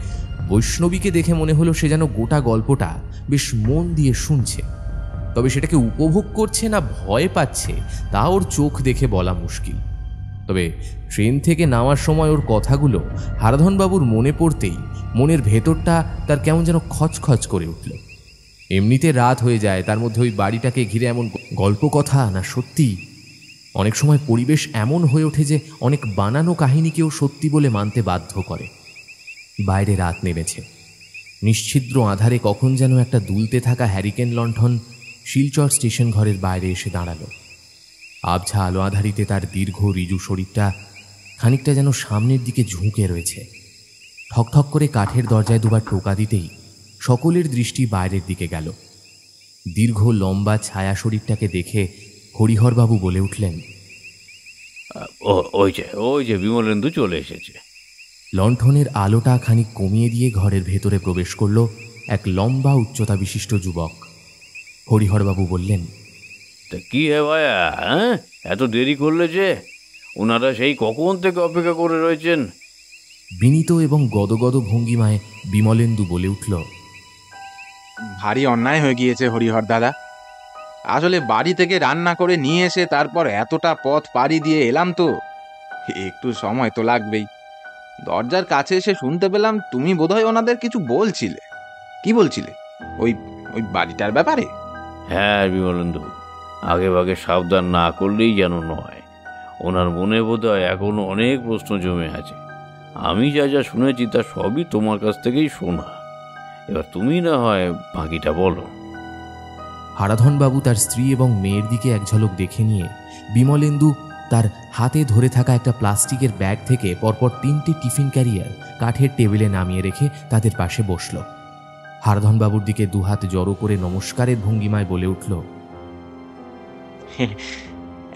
বৈষ্ণবীকে দেখে মনে হলো সে যেন গোটা গল্পটা বেশ মন দিয়ে শুনছে। তবে সেটাকে উপভোগ করছে না ভয় পাচ্ছে তা ওর চোখ দেখে বলা মুশকিল। তবে ট্রেন থেকে নামার সময় ওর কথাগুলো হারাধনবাবুর মনে পড়তেই মনের ভেতরটা তার কেমন যেন খচখচ করে উঠল। এমনিতে রাত হয়ে যায়, তার মধ্যে ওই বাড়িটাকে ঘিরে এমন গল্প কথা না সত্যি। অনেক সময় পরিবেশ এমন হয়ে ওঠে যে অনেক বানানো কাহিনীকেও সত্যি বলে মানতে বাধ্য করে। বাইরে রাত নেমেছে। নিশ্ছিদ্র আধারে কখন যেন একটা দুলতে থাকা হ্যারিকেন লণ্ঠন শিলচর স্টেশন ঘরের বাইরে এসে দাঁড়ালো। আবছা আলো আধারিতে তার দীর্ঘ রিজু শরীরটা খানিকটা যেন সামনের দিকে ঝুঁকে রয়েছে। ঠকঠক করে কাঠের দরজায় দুবার টোকা দিতেই সকলের দৃষ্টি বাইরের দিকে গেল। দীর্ঘ লম্বা ছায়া শরীরটাকে দেখে হরিহরবাবু বলে উঠলেন, ওই যে বিমলেন্দু চলে এসেছে। লণ্ঠনের আলোটা খানিক কমিয়ে দিয়ে ঘরের ভেতরে প্রবেশ করল এক লম্বা উচ্চতা বিশিষ্ট যুবক। হরিহরবাবু বললেন, তা কি হে ভাইয়া, এত দেরি করলে যে? ওনারা সেই কখন থেকে অপেক্ষা করে রয়েছেন। বিনীত এবং গদগদ ভঙ্গিমায় বিমলেন্দু বলে উঠল, ভারী অন্যায় হয়ে গিয়েছে হরিহর দাদা। আসলে বাড়ি থেকে রান্না করে নিয়ে এসে তারপর এতটা পথ পাড়ি দিয়ে এলাম, তো একটু সময় তো লাগবেই। দরজার কাছে এসে শুনতে পেলাম তুমি বোধহয় ওনাদের কিছু বলছিলে। কি বলছিলে? ওই ওই বাড়িটার ব্যাপারে? হ্যাঁ বিমলেন্দু, আগে ভাগে সাবধান না করলেই যেন নয়। ওনার মনে বোধহয় এখনো অনেক প্রশ্ন জমে আছে। আমি যা যা শুনেছি তা সবই তোমার কাছ থেকেই শোনা। এবার তুমি না হয় বাকিটা বলো। হারাধনবাবু তার স্ত্রী এবং মেয়ের দিকে এক ঝলক দেখে নিয়ে বিমলেন্দু তার হাতে ধরে থাকা একটা প্লাস্টিকের ব্যাগ থেকে পরপর 3টে টিফিন ক্যারিয়ার কাঠের টেবিলে নামিয়ে রেখে তাদের পাশে বসল। হারাধনবাবুর দিকে দুহাত জড়ো করে নমস্কারের ভঙ্গিমায় বলে উঠল,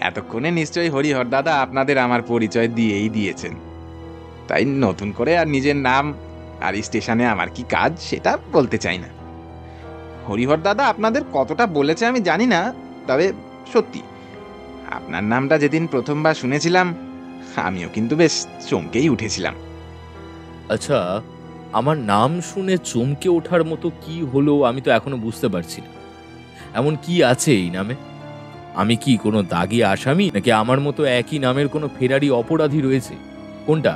এতক্ষণে নিশ্চয়ই হরিহর দাদা আপনাদের আমার পরিচয় দিয়েই দিয়েছেন। তাই নতুন করে আর নিজের নাম আর স্টেশনে আমার কি কাজ সেটা বলতে চাই না। হরিহর দাদা আপনাদের কতটা বলেছে আমি জানি না, তবে সত্যি আপনার নামটা যেদিন প্রথমবার শুনেছিলাম আমিও কিন্তু বেশ চমকেই উঠেছিলাম। আচ্ছা, আমার নাম শুনে চমকে ওঠার মতো কি হলো আমি তো এখনো বুঝতে পারছি না। এমন কি আছে এই নামে? আমি কি কোনো দাগি আসামি, নাকি আমার মতো একই নামের কোনো ফেরারি অপরাধী রয়েছে? কোনটা?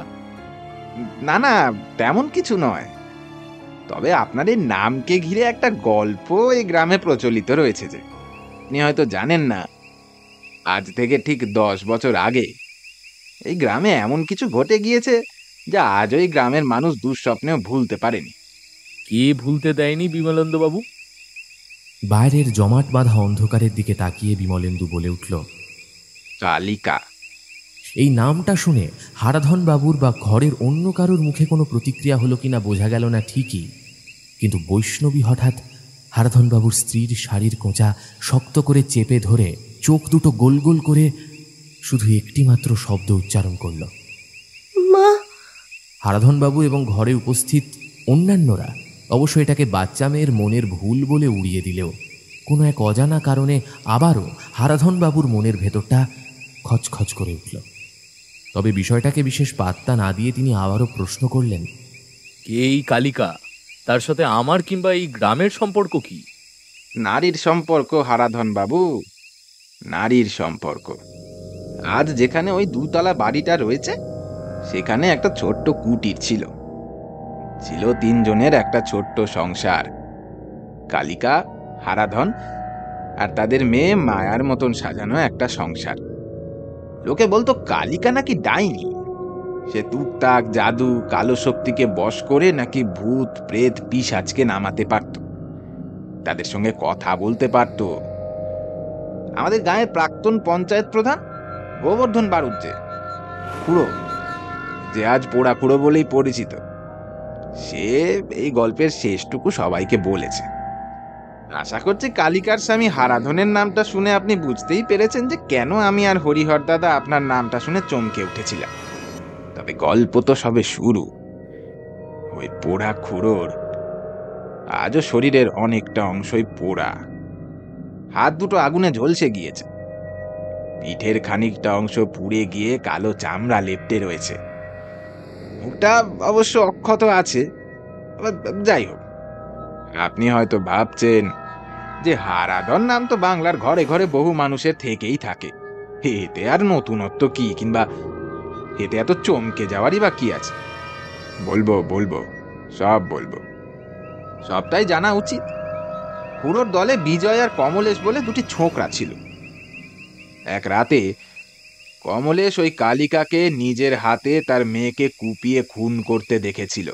না না, তেমন কিছু নয়। তবে আপনার এই নামকে ঘিরে একটা গল্প এই গ্রামে প্রচলিত রয়েছে যে আপনি হয়তো জানেন না। আজ থেকে ঠিক 10 বছর আগে এই গ্রামে এমন কিছু ঘটে গিয়েছে যা আজ ওই গ্রামের মানুষ দুঃস্বপ্নেও ভুলতে পারেনি। কে ভুলতে দেয়নি বিমলেন্দুবাবু? বাইরের জমাট বাঁধা অন্ধকারের দিকে তাকিয়ে বিমলেন্দু বলে উঠল, কালিকা। এই নামটা শুনে হারাধনবাবুর বা ঘরের অন্য কারোর মুখে কোনো প্রতিক্রিয়া হলো কিনা বোঝা গেল না ঠিকই, কিন্তু বৈষ্ণবী হঠাৎ হারাধনবাবুর স্ত্রীর শাড়ির কোঁচা শক্ত করে চেপে ধরে চোখ দুটো গোল গোল করে শুধু একটি মাত্র শব্দ উচ্চারণ করল, মা। হারাধনবাবু এবং ঘরে উপস্থিত অন্যান্যরা অবশ্য এটাকে বাচ্চা মেয়ের মনের ভুল বলে উড়িয়ে দিলেও কোনো এক অজানা কারণে আবারও হারাধনবাবুর মনের ভেতরটা খচখচ করে উঠল। তবে বিষয়টাকে বিশেষ পাত্তা না দিয়ে তিনি আবারও প্রশ্ন করলেন, কে এই কালিকা? তার সাথে আমার কিংবা এই গ্রামের সম্পর্ক কি? নারীর সম্পর্ক হারাধন বাবু, নারীর সম্পর্ক। আজ যেখানে ওই 2তলা বাড়িটা রয়েছে সেখানে একটা ছোট্ট কুটির ছিল। 3 জনের একটা ছোট্ট সংসার। কালিকা, হারাধন আর তাদের মেয়ে মায়ার মতন সাজানো একটা সংসার। লোকে বলতো কালিকা নাকি ডাইনি। সে টুকটাক জাদু, কালো শক্তিকে বশ করে নাকি ভূত প্রেত পিশাচকে নামাতে পারত, তাদের সঙ্গে কথা বলতে পারত। আমাদের গাঁয়ের প্রাক্তন পঞ্চায়েত প্রধান গোবর্ধন বাড়ুজ্জে খুড়ো, যে আজ পোড়া খুড়ো বলেই পরিচিত, সে এই গল্পের শেষটুকু সবাইকে বলেছে। আশা করছি কালিকার স্বামী হারাধনের নামটা শুনে আপনি বুঝতেই পেরেছেন যে কেন আমি আর হরিহর দাদা আপনার নামটা শুনে চমকে উঠেছিলাম। তবে গল্প তো সবে শুরু। ওই পোড়া খুড়োর আজও শরীরের অনেকটা অংশই পোড়া, হাত দুটো আগুনে ঝলসে গিয়েছে, পিঠের খানিকটা অংশ পুড়ে গিয়ে কালো চামড়া লেপ্টে রয়েছে। মুখটা অবশ্য অক্ষত আছে। যাই হোক, আপনি হয়তো ভাবছেন যে হারাধন নাম তো বাংলার ঘরে ঘরে বহু মানুষের থেকেই থাকে, এতে আর নতুনত্ব কি কিংবা এতে এত চমকে যাওয়ারই বা কি আছে? বলবো বলবো, সব বলবো, সবটাই জানা উচিত। খুড়োর দলে বিজয় আর কমলেশ বলে দুটি ছোকরা ছিল। এক রাতে কমলেশ ওই কালিকাকে নিজের হাতে তার মেয়েকে কুপিয়ে খুন করতে দেখেছিল।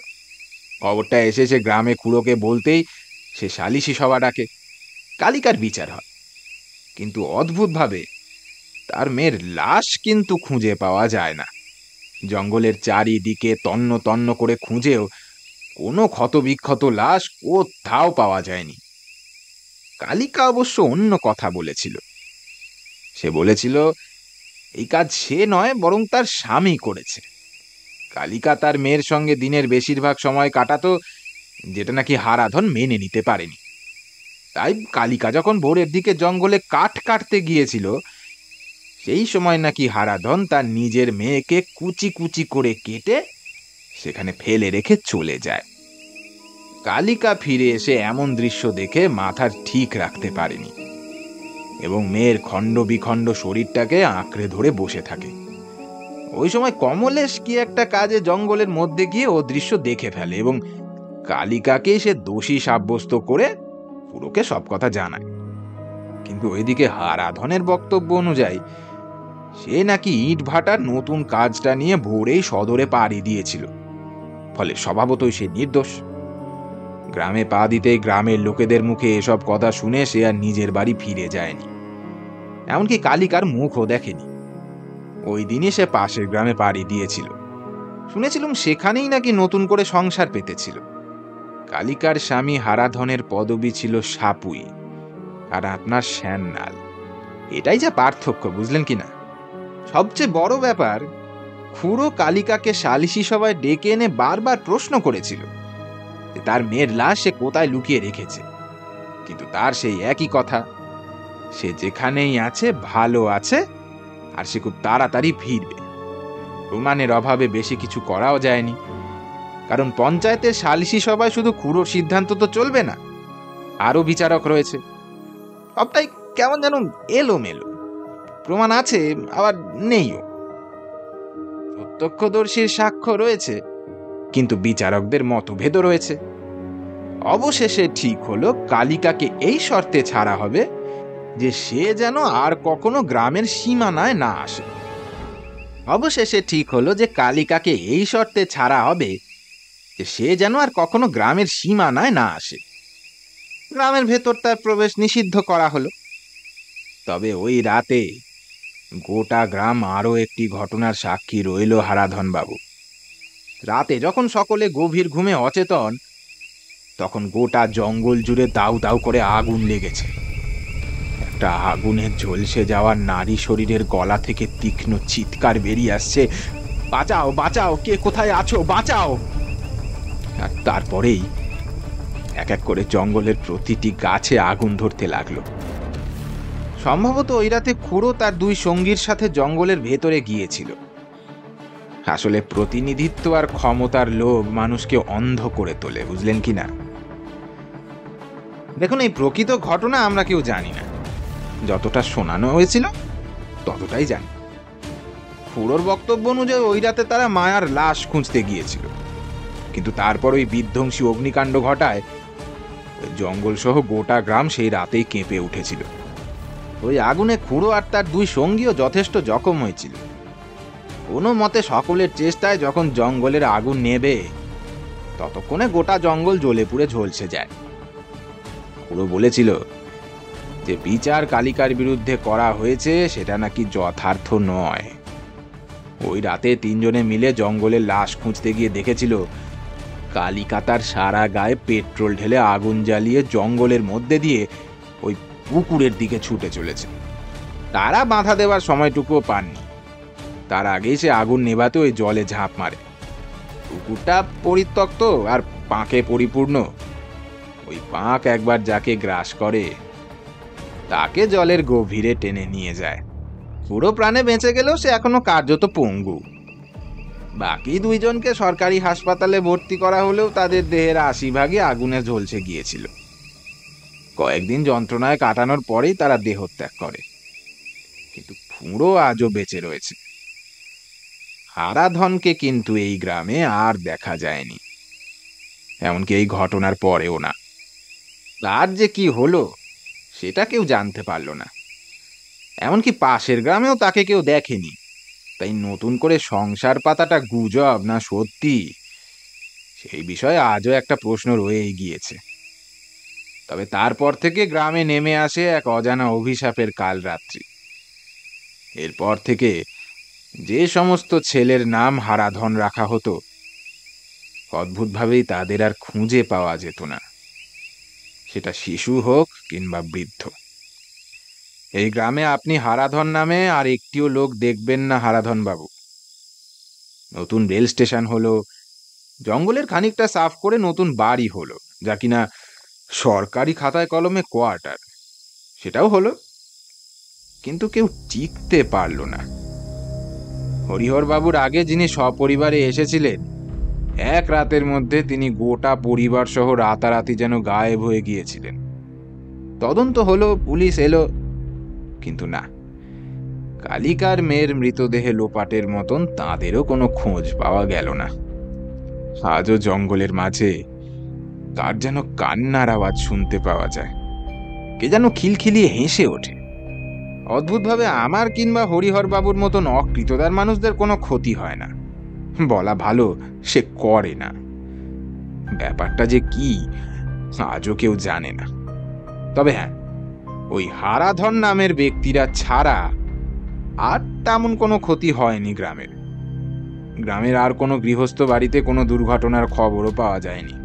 খবরটা এসে সে গ্রামে খুড়োকে বলতেই সে সালিশি সভা ডাকে, কালিকার বিচার হয়। কিন্তু অদ্ভুতভাবে তার মেয়ের লাশ কিন্তু খুঁজে পাওয়া যায় না। জঙ্গলের চারিদিকে তন্ন তন্ন করে খুঁজেও কোনো ক্ষতবিক্ষত লাশ কোথাও পাওয়া যায়নি। কালিকা অবশ্য অন্য কথা বলেছিল। সে বলেছিল এই কাজ সে নয়, বরং তার স্বামী করেছে। কালিকা তার মেয়ের সঙ্গে দিনের বেশিরভাগ সময় কাটাতো, যেটা নাকি হারাধন মেনে নিতে পারেনি। তাই কালিকা যখন ভোরের দিকে জঙ্গলে কাঠ কাটতে গিয়েছিল, সেই সময় নাকি হারাধন তার নিজের মেয়েকে কুচি কুচি করে কেটে সেখানে ফেলে রেখে চলে যায়। কালিকা ফিরে এসে এমন দৃশ্য দেখে মাথা ঠিক রাখতে পারেনি এবং মেয়ের খণ্ড বিখণ্ড শরীরটাকে আঁকড়ে ধরে বসে থাকে। ওই সময় কমলেশ কি একটা কাজে জঙ্গলের মধ্যে গিয়ে ও দৃশ্য দেখে ফেলে এবং কালিকাকে সে দোষী সাব্যস্ত করে পুরোকে সব কথা জানায়। কিন্তু ওইদিকে হারাধনের বক্তব্য অনুযায়ী সে নাকি ইট ভাটার নতুন কাজটা নিয়ে ভোরেই সদরে পাড়ি দিয়েছিল, ফলে স্বভাবতই সে নির্দোষ। গ্রামে পা দিতেই গ্রামের লোকেদের মুখে এসব কথা শুনে সে আর নিজের বাড়ি ফিরে যায়নি, এমনকি কালিকার মুখও দেখেনি। ওই দিনই সে পাশের গ্রামে পাড়ি দিয়েছিল। শুনেছিলাম সেখানেই নাকি নতুন করে সংসার পেতেছিল। কালিকার স্বামী হারাধনের পদবি ছিল সাপুই, আর আপনার শ্যাননাল। এটাই যা পার্থক্য, বুঝলেন কিনা? সবচেয়ে বড় ব্যাপার, খুড়ো কালিকাকে সালিশি সভায় ডেকে এনে বারবার প্রশ্ন করেছিল তার মেয়ের লাশ সে কোথায় লুকিয়ে রেখেছে, কিন্তু তার সেই একই কথা, সে যেখানেই আছে ভালো আছে আর সে খুব তাড়াতাড়ি ফিরবে। প্রমাণের অভাবে বেশি কিছু করাও যায়নি, কারণ পঞ্চায়েতের সালিশি সভায় শুধু খুড়োর সিদ্ধান্ত তো চলবে না, আরো বিচারক রয়েছে। সবটাই কেমন যেন এলোমেলো, প্রমাণ আছে আবার নেইও। প্রত্যক্ষদর্শীর সাক্ষ্য রয়েছে, কিন্তু বিচারকদের মতভেদও রয়েছে। অবশেষে ঠিক হলো কালিকাকে এই শর্তে ছাড়া হবে যে সে যেন আর কখনো গ্রামের সীমানায় না আসে। অবশেষে ঠিক হলো যে কালিকাকে এই শর্তে ছাড়া হবে যে সে যেন আর কখনো গ্রামের সীমানায় না আসে। গ্রামের ভেতর তার প্রবেশ নিষিদ্ধ করা হলো। তবে ওই রাতে গোটা গ্রাম আরো একটি ঘটনার সাক্ষী রইল হারাধন বাবু। রাতে যখন সকলে গভীর ঘুমে অচেতন, তখন গোটা জঙ্গল জুড়ে দাউ দাউ করে আগুন লেগেছে। একটা আগুনের ঝলসে যাওয়া নারী শরীরের গলা থেকে তীক্ষ্ণ চিৎকার বেরিয়ে আসছে, বাঁচাও বাঁচাও, কে কোথায় আছো, বাঁচাও। আর তারপরেই এক এক করে জঙ্গলের প্রতিটি গাছে আগুন ধরতে লাগলো। সম্ভবত ওই রাতে খুড়ো তার দুই সঙ্গীর সাথে জঙ্গলের ভেতরে গিয়েছিল। আসলে প্রতিনিধিত্ব আর ক্ষমতার লোভ মানুষকে অন্ধ করে তোলে, বুঝলেন কিনা? দেখুন, এই প্রকৃত ঘটনা আমরা কেউ জানি না, যতটা শোনানো হয়েছিল ততটাই জানি। খুড়োর বক্তব্য অনুযায়ী ওই রাতে তারা মায়ার লাশ খুঁজতে গিয়েছিল, কিন্তু তারপর ওই বিধ্বংসী অগ্নিকাণ্ড ঘটায় জঙ্গল সহ গোটা গ্রাম সেই রাতেই কেঁপে উঠেছিল। ওই আগুনে খুড়ো আর তার দুই সঙ্গীও যথেষ্ট জখম হয়েছিল। কোনো মতে সকলের চেষ্টায় যখন জঙ্গলের আগুন নেবে, ততক্ষণে গোটা জঙ্গল জ্বলে পুড়ে ঝলসে যায়। খুড়ো বলেছিল যে বিচার কালিকার বিরুদ্ধে করা হয়েছে সেটা নাকি যথার্থ নয়। ওই রাতে তিনজনে মিলে জঙ্গলের লাশ খুঁজতে গিয়ে দেখেছিল কালিকা তার সারা গায়ে পেট্রোল ঢেলে আগুন জ্বালিয়ে জঙ্গলের মধ্যে দিয়ে ওই পুকুরের দিকে ছুটে চলেছে। তারা বাধা দেওয়ার সময়টুকুও পাননি, তার আগেই সে আগুন নেভাতে ওই জলে ঝাঁপ মারে। পুকুরটা পরিত্যক্ত আর পাঁকে পরিপূর্ণ। ওই পাঁক একবার যাকে গ্রাস করে তাকে জলের গভীরে টেনে নিয়ে যায়। পুরো প্রাণে বেঁচে গেলেও সে এখনো কার্যত পঙ্গু। বাকি দুইজনকে সরকারি হাসপাতালে ভর্তি করা হলেও তাদের দেহের ৮০ আগুনে ঝলসে গিয়েছিল। কয়েকদিন যন্ত্রণায় কাটানোর পরেই তারা দেহত্যাগ করে, কিন্তু খুড়ো আজও বেঁচে রয়েছে। হারাধনকে কিন্তু এই গ্রামে আর দেখা যায়নি, এমনকি এই ঘটনার পরেও না। আর যে কি হলো সেটা কেউ জানতে পারল না, এমনকি পাশের গ্রামেও তাকে কেউ দেখেনি। তাই নতুন করে সংসার পাতাটা গুজব না সত্যি, সেই বিষয়ে আজও একটা প্রশ্ন রয়েই গিয়েছে। তবে তারপর থেকে গ্রামে নেমে আসে এক অজানা অভিশাপের কালরাত্রি। এরপর থেকে যে সমস্ত ছেলের নাম হারাধন রাখা হতো, অদ্ভুতভাবেই তাদের আর খুঁজে পাওয়া যেত না, সেটা শিশু হোক কিংবা বৃদ্ধ। এই গ্রামে আপনি হারাধন নামে আর একটিও লোক দেখবেন না হারাধন বাবু। নতুন রেল স্টেশন হলো, জঙ্গলের খানিকটা সাফ করে নতুন বাড়ি হলো, যা কিনা সরকারি খাতায় কলমে কোয়ার্টার, সেটাও হলো, কিন্তু কেউ টিকতে পারল না। হরিহর বাবুর আগে যিনি সপরিবারে এসেছিলেন, এক রাতের মধ্যে তিনি গোটা পরিবার সহ রাতারাতি যেন গায়েব হয়ে গিয়েছিলেন। তদন্ত হলো, পুলিশ এলো, কিন্তু না, কালিকার মেয়ের মৃতদেহে লোপাটের মতন তাঁদেরও কোনো খোঁজ পাওয়া গেল না। আজও জঙ্গলের মাঝে তার যেন কান্নার আওয়াজ শুনতে পাওয়া যায়, কে যেন খিলখিলিয়ে হেসে ওঠে। অদ্ভুতভাবে আমার কিংবা হরিহর বাবুর মতন অকৃতদার মানুষদের কোনো ক্ষতি হয় না, বলা ভালো সে করে না। ব্যাপারটা যে কি আজও কেউ জানে না। তবে হ্যাঁ, ওই হারাধন নামের ব্যক্তিরা ছাড়া আর তেমন কোনো ক্ষতি হয়নি গ্রামের। গ্রামের আর কোনো গৃহস্থ বাড়িতে কোনো দুর্ঘটনার খবরও পাওয়া যায়নি,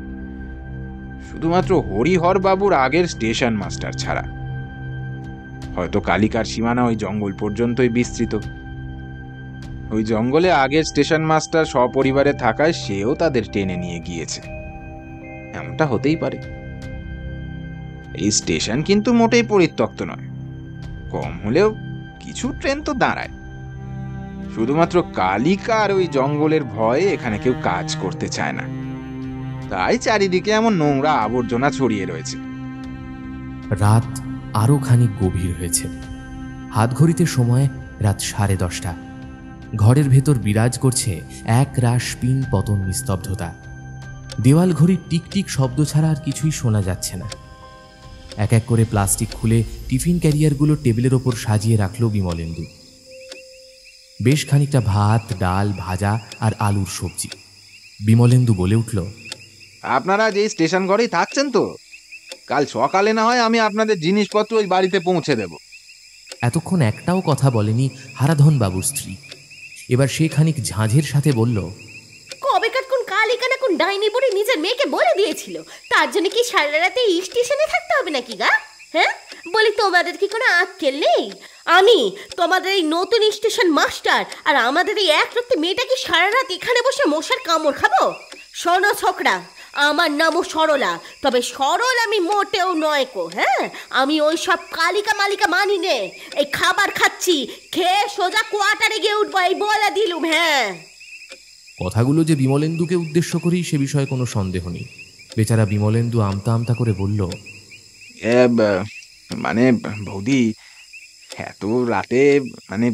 শুধুমাত্র হরিহর বাবুর আগের স্টেশন মাস্টার ছাড়া। হয়তো কালিকার সীমানা ওই জঙ্গল পর্যন্তই বিস্তৃত। ওই জঙ্গলে আগের স্টেশন মাস্টার সপরিবারে থাকায় সেও তাদের টেনে নিয়ে গিয়েছে, এমনটা হতেই পারে। এই স্টেশন কিন্তু মোটেই পরিত্যক্ত নয়, কম হলেও কিছু ট্রেন তো দাঁড়ায়। শুধুমাত্র কালিকা আর ওই জঙ্গলের ভয়ে এখানে কেউ কাজ করতে চায় না, তাই চারিদিকে এমন নোংরা আবর্জনা ছড়িয়ে রয়েছে। রাত আরো খানিক গভীর হয়েছে। হাতঘড়িতে সময় রাত 10:30। ঘরের ভেতর বিরাজ করছে এক রাশ পিন পতন নিস্তব্ধতা। দেওয়াল ঘড়ির টিকটিক শব্দ ছাড়া আর কিছুই শোনা যাচ্ছে না। এক এক করে প্লাস্টিক খুলে টিফিন ক্যারিয়ারগুলো টেবিলের ওপর সাজিয়ে রাখল বিমলেন্দু। বেশ খানিকটা ভাত, ডাল, ভাজা আর আলুর সবজি। বিমলেন্দু বলে উঠল, আপনারা যে স্টেশন ঘরেই থাকছেন তো, কাল সকালে না হয় আমি আপনাদের জিনিসপত্র ওই বাড়িতে পৌঁছে দেব। এতক্ষণ একটাও কথা বলেনি হারাধন বাবুর স্ত্রী। এবার সে খানিক ঝাঁঝের সাথে বলল, কবেকার কোন কালিকা না কোন ডাইনি বুড়ি নিজের মেয়েকে বলে দিয়েছিল, তার জন্য কি সারা রাতে স্টেশনে থাকতে হবে নাকি গা? হ্যাঁ, বলি তোমাদের কি কোনো আক্কেল নেই? আমি তোমাদের এই নতুন স্টেশন মাস্টার, আর আমাদের এই এক রাতে মেয়েটা কি সারা রাত এখানে বসে মশার কামড় খাবো? শোনো ছোকরা, আমার নামও সরলা, তবে সরল আমি মোটেও নয় কো। হ্যাঁ, আমি ওই সব কালিকা মালিকা মানি নে। এই খাবার খাচ্ছি, খেয়ে সোজা কোয়ার্টারে গিয়ে উঠবো, এই বলে দিলুম। হ্যাঁ, কথাগুলো যে বিমলেন্দুকে উদ্দেশ্য করেই সে বিষয়ে কোনো সন্দেহ নেই। বেচারা বিমলেন্দু আমতা আমতা করে বলল, মানে বৌদি, এত রাতে মানে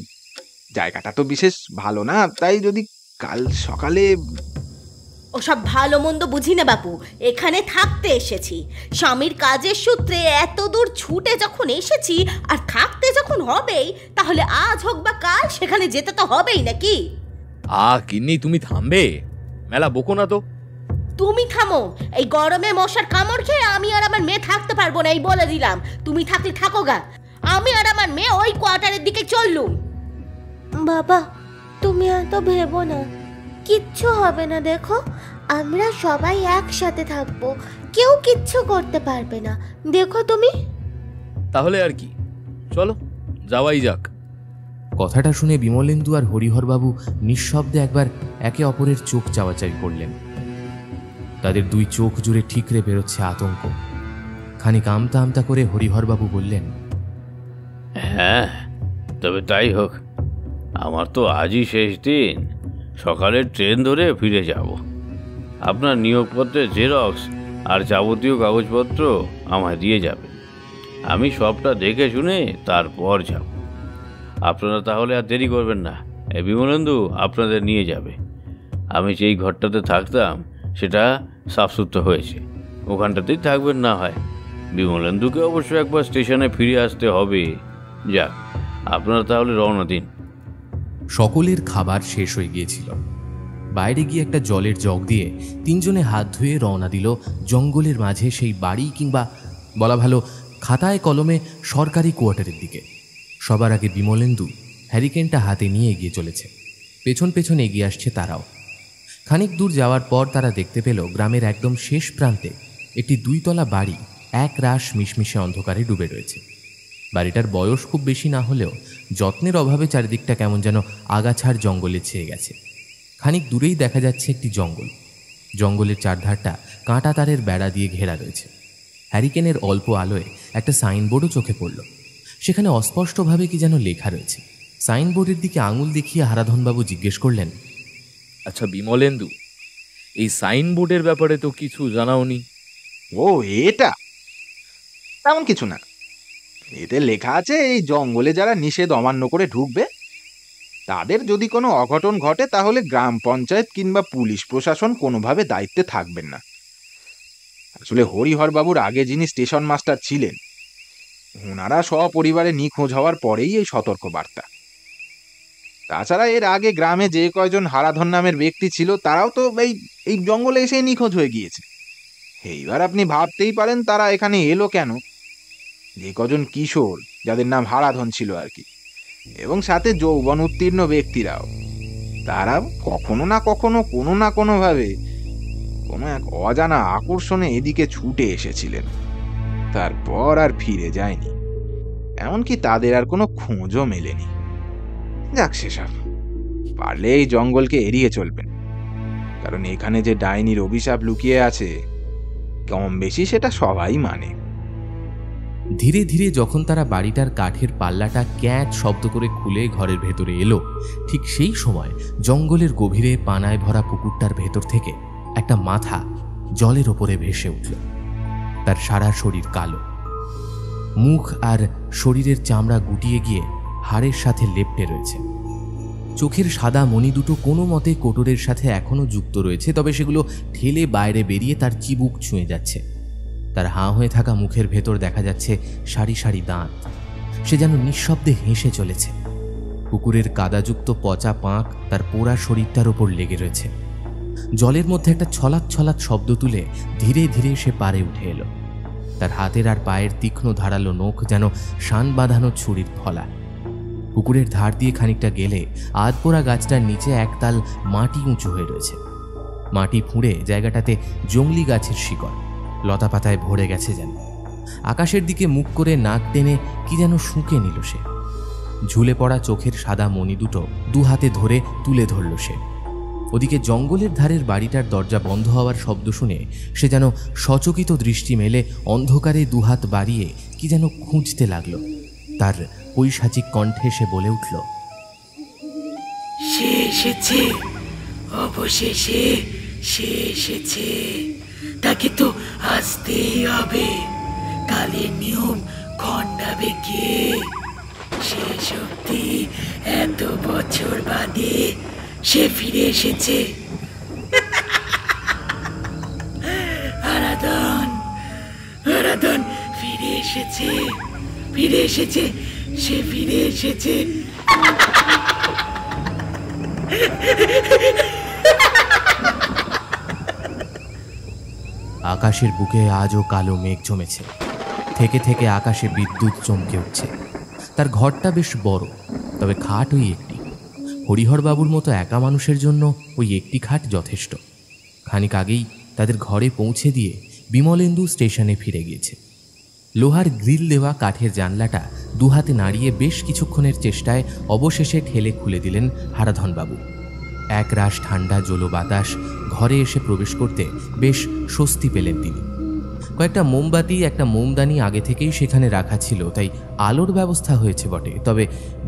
জায়গাটা তো বিশেষ ভালো না, তাই যদি কাল সকালে। ওসব ভালো মন্দ বুঝি না বাপু, এখানে থাকতে এসেছি। স্বামীর কাজের সূত্রে এত দূর ছুটে যখন এসেছি, আর থাকতে যখন হবেই, তাহলে আজ হোক বা কাল সেখানে যেতে তো হবেই নাকি? কিন্নি তুমি থামবে, মেলা বকো না তো। তুমি থামো, এই গরমে মশার কামড় খেয়ে আমি আর আমার মেয়ে থাকতে পারবো না, এই বলে দিলাম। তুমি থাকলে থাকো গা, আমি আর আমার মেয়ে ওই কোয়ার্টারের দিকে চললুম। বাবা, তুমি এত ভেবো না, কিচ্ছু হবে না। দেখো, আমরা সবাই একসাথে থাকবো, কেউ কিচ্ছু করতে পারবে না। দেখো তুমি। তাহলে আর কি, চলো যাওয়াই যাক। কথাটা শুনে বিমলেন্দু আর হরিহরবাবু নিঃশব্দে একবার একে অপরের চোখ চাওয়াচাই করলেন। তাদের দুই চোখ জুড়ে ঠিকরে বেরোচ্ছে আতঙ্ক। খানিক আমতা আমতা করে হরিহরবাবু বললেন, হ্যাঁ, তবে তাই হোক, আমার তো আজই শেষ দিন। সকালের ট্রেন ধরে ফিরে যাব। আপনার নিয়োগপত্রের জেরক্স আর যাবতীয় কাগজপত্র আমায় দিয়ে যাবেন। আমি সবটা দেখে শুনে তারপর যাব। আপনারা তাহলে আর দেরি করবেন না, বিমলেন্দু আপনাদের নিয়ে যাবে। আমি যেই ঘরটাতে থাকতাম সেটা সাফসুতরো হয়েছে, ওখানটাতেই থাকবেন না হয়। বিমলেন্দুকে অবশ্য একবার স্টেশনে ফিরে আসতে হবে। যাক, আপনারা তাহলে রওনা দিন। সকলের খাবার শেষ হয়ে গিয়েছিল। বাইরে গিয়ে একটা জলের জগ দিয়ে তিনজনে হাত ধুয়ে রওনা দিল জঙ্গলের মাঝে সেই বাড়ি, কিংবা বলা ভালো খাতায় কলমে সরকারি কোয়ার্টারের দিকে। সবার আগে বিমলেন্দু হ্যারিকেনটা হাতে নিয়ে এগিয়ে চলেছে। পেছন পেছন এগিয়ে আসছে তারাও। খানিক দূর যাওয়ার পর তারা দেখতে পেল গ্রামের একদম শেষ প্রান্তে একটি 2 তলা বাড়ি এক রাশ মিশমিশে অন্ধকারে ডুবে রয়েছে। বাড়িটার বয়স খুব বেশি না হলেও যত্নের অভাবে চারিদিকটা কেমন যেন আগাছার জঙ্গলে ছেয়ে গেছে। খানিক দূরেই দেখা যাচ্ছে একটি জঙ্গল। জঙ্গলের চারধারটা কাঁটা তারের বেড়া দিয়ে ঘেরা রয়েছে। হ্যারিকেনের অল্প আলোয় একটা সাইনবোর্ডও চোখে পড়ল। সেখানে অস্পষ্টভাবে কি যেন লেখা রয়েছে। সাইনবোর্ডের দিকে আঙুল দেখিয়ে হারাধনবাবু জিজ্ঞেস করলেন, আচ্ছা বিমলেন্দু, এই সাইনবোর্ডের ব্যাপারে তো কিছু জানাওনি? ও, এটা তেমন কিছু না। এতে লেখা আছে এই জঙ্গলে যারা নিষেধ অমান্য করে ঢুকবে তাদের যদি কোনো অঘটন ঘটে তাহলে গ্রাম পঞ্চায়েত কিংবা পুলিশ প্রশাসন কোনোভাবে দায়িত্বে থাকবেন না। আসলে হরিহরবাবুর আগে যিনি স্টেশন মাস্টার ছিলেন ওনারা সপরিবারে নিখোঁজ হওয়ার পরেই এই সতর্কবার্তা। তাছাড়া এর আগে গ্রামে যে কয়জন হারাধন নামের ব্যক্তি ছিল তারাও তো এই জঙ্গলে এসে নিখোঁজ হয়ে গিয়েছে। এইবার আপনি ভাবতেই পারেন তারা এখানে এলো কেন। যে কজন কিশোর যাদের নাম হারাধন ছিল আর কি, এবং সাথে যৌবন উত্তীর্ণ ব্যক্তিরাও, তারা কখনো না কখনো কোনো না কোনোভাবে কোনো এক অজানা আকর্ষণে এদিকে ছুটে এসেছিলেন, তারপর আর ফিরে যায়নি। এমনকি তাদের আর কোনো খোঁজও মেলেনি। যাক সেসব, পারলে এই জঙ্গলকে এড়িয়ে চলবেন, কারণ এখানে যে ডাইনির অভিশাপ লুকিয়ে আছে কম বেশি সেটা সবাই মানে। ধীরে ধীরে যখন তারা বাড়িটার কাঠের পাল্লাটা ক্যাঁচ শব্দ করে খুলে ঘরের ভেতরে এলো, ঠিক সেই সময় জঙ্গলের গভীরে পানায় ভরা পুকুরটার ভেতর থেকে একটা মাথা জলের ওপরে ভেসে উঠল। তার সারা শরীর কালো, মুখ আর শরীরের চামড়া গুটিয়ে গিয়ে হাড়ের সাথে লেপ্টে রয়েছে। চোখের সাদা মণি দুটো কোনো মতে কোটরের সাথে এখনো যুক্ত রয়েছে, তবে সেগুলো ঠেলে বাইরে বেরিয়ে তার চিবুক ছুঁয়ে যাচ্ছে। তার হাঁ হয়ে থাকা মুখের ভেতর দেখা যাচ্ছে সারি সারি দাঁত। সে যেন নিঃশব্দে হেসে চলেছে। পুকুরের কাদাযুক্ত পচা পাঁক তার পোড়া শরীরটার ওপর লেগে রয়েছে। জলের মধ্যে একটা ছলাৎ ছলাৎ শব্দ তুলে ধীরে ধীরে সে পারে উঠে এলো। তার হাতের আর পায়ের তীক্ষ্ণ ধারালো নখ যেন শান বাঁধানো ছুরির ফলা। পুকুরের ধার দিয়ে খানিকটা গেলে আধপোড়া গাছটার নিচে একতাল মাটি উঁচু হয়ে রয়েছে। মাটি ফুঁড়ে জায়গাটাতে জংলি গাছের শিকড় লতা পাতায় ভরে গেছে যেন। আকাশের দিকে মুখ করে নাক টেনে কি যেন শুঁকে নিল সে। ঝুলে পড়া চোখের সাদা মণি দুটো দু হাতে ধরে তুলে ধরল সে। ওদিকে জঙ্গলের ধারের বাড়িটার দরজা বন্ধ হওয়ার শব্দ শুনে সে যেন সচকিত দৃষ্টি মেলে অন্ধকারে দুহাত বাড়িয়ে কি যেন খুঁজতে লাগল। তার পৈশাচিক কণ্ঠে সে বলে উঠল, সে এসেছে, অবশেষে সে এসেছে। তাকে তো আসতেই হবে। কালের নিয়ম খণ্ডাবে কে? সে শক্তি এত বছর বাদে সে ফিরে এসেছে। হারাধন, হারাধন ফিরে এসেছে, ফিরে এসেছে, সে ফিরে এসেছে। আকাশের বুকে আজও কালো মেঘ জমেছে। থেকে থেকে আকাশে বিদ্যুৎ চমকে উঠছে। তার ঘরটা বেশ বড়, তবে খাট ওই একটি। হরিহরবাবুর মতো একা মানুষের জন্য ওই একটি খাট যথেষ্ট। খানিক আগেই তাদের ঘরে পৌঁছে দিয়ে বিমলেন্দু স্টেশনে ফিরে গিয়েছে। লোহার গ্রিল দেওয়া কাঠের জানলাটা দুহাতে নাড়িয়ে বেশ কিছুক্ষণের চেষ্টায় অবশেষে ঠেলে খুলে দিলেন হারাধনবাবু। এক রাশ ঠান্ডা জলো বাতাস ঘরে এসে প্রবেশ করতে বেশ স্বস্তি পেলেন তিনি। কয়েকটা মোমবাতি, একটা মোমদানি আগে থেকেই সেখানে রাখা ছিল, তাই আলোর ব্যবস্থা হয়েছে বটে। তবে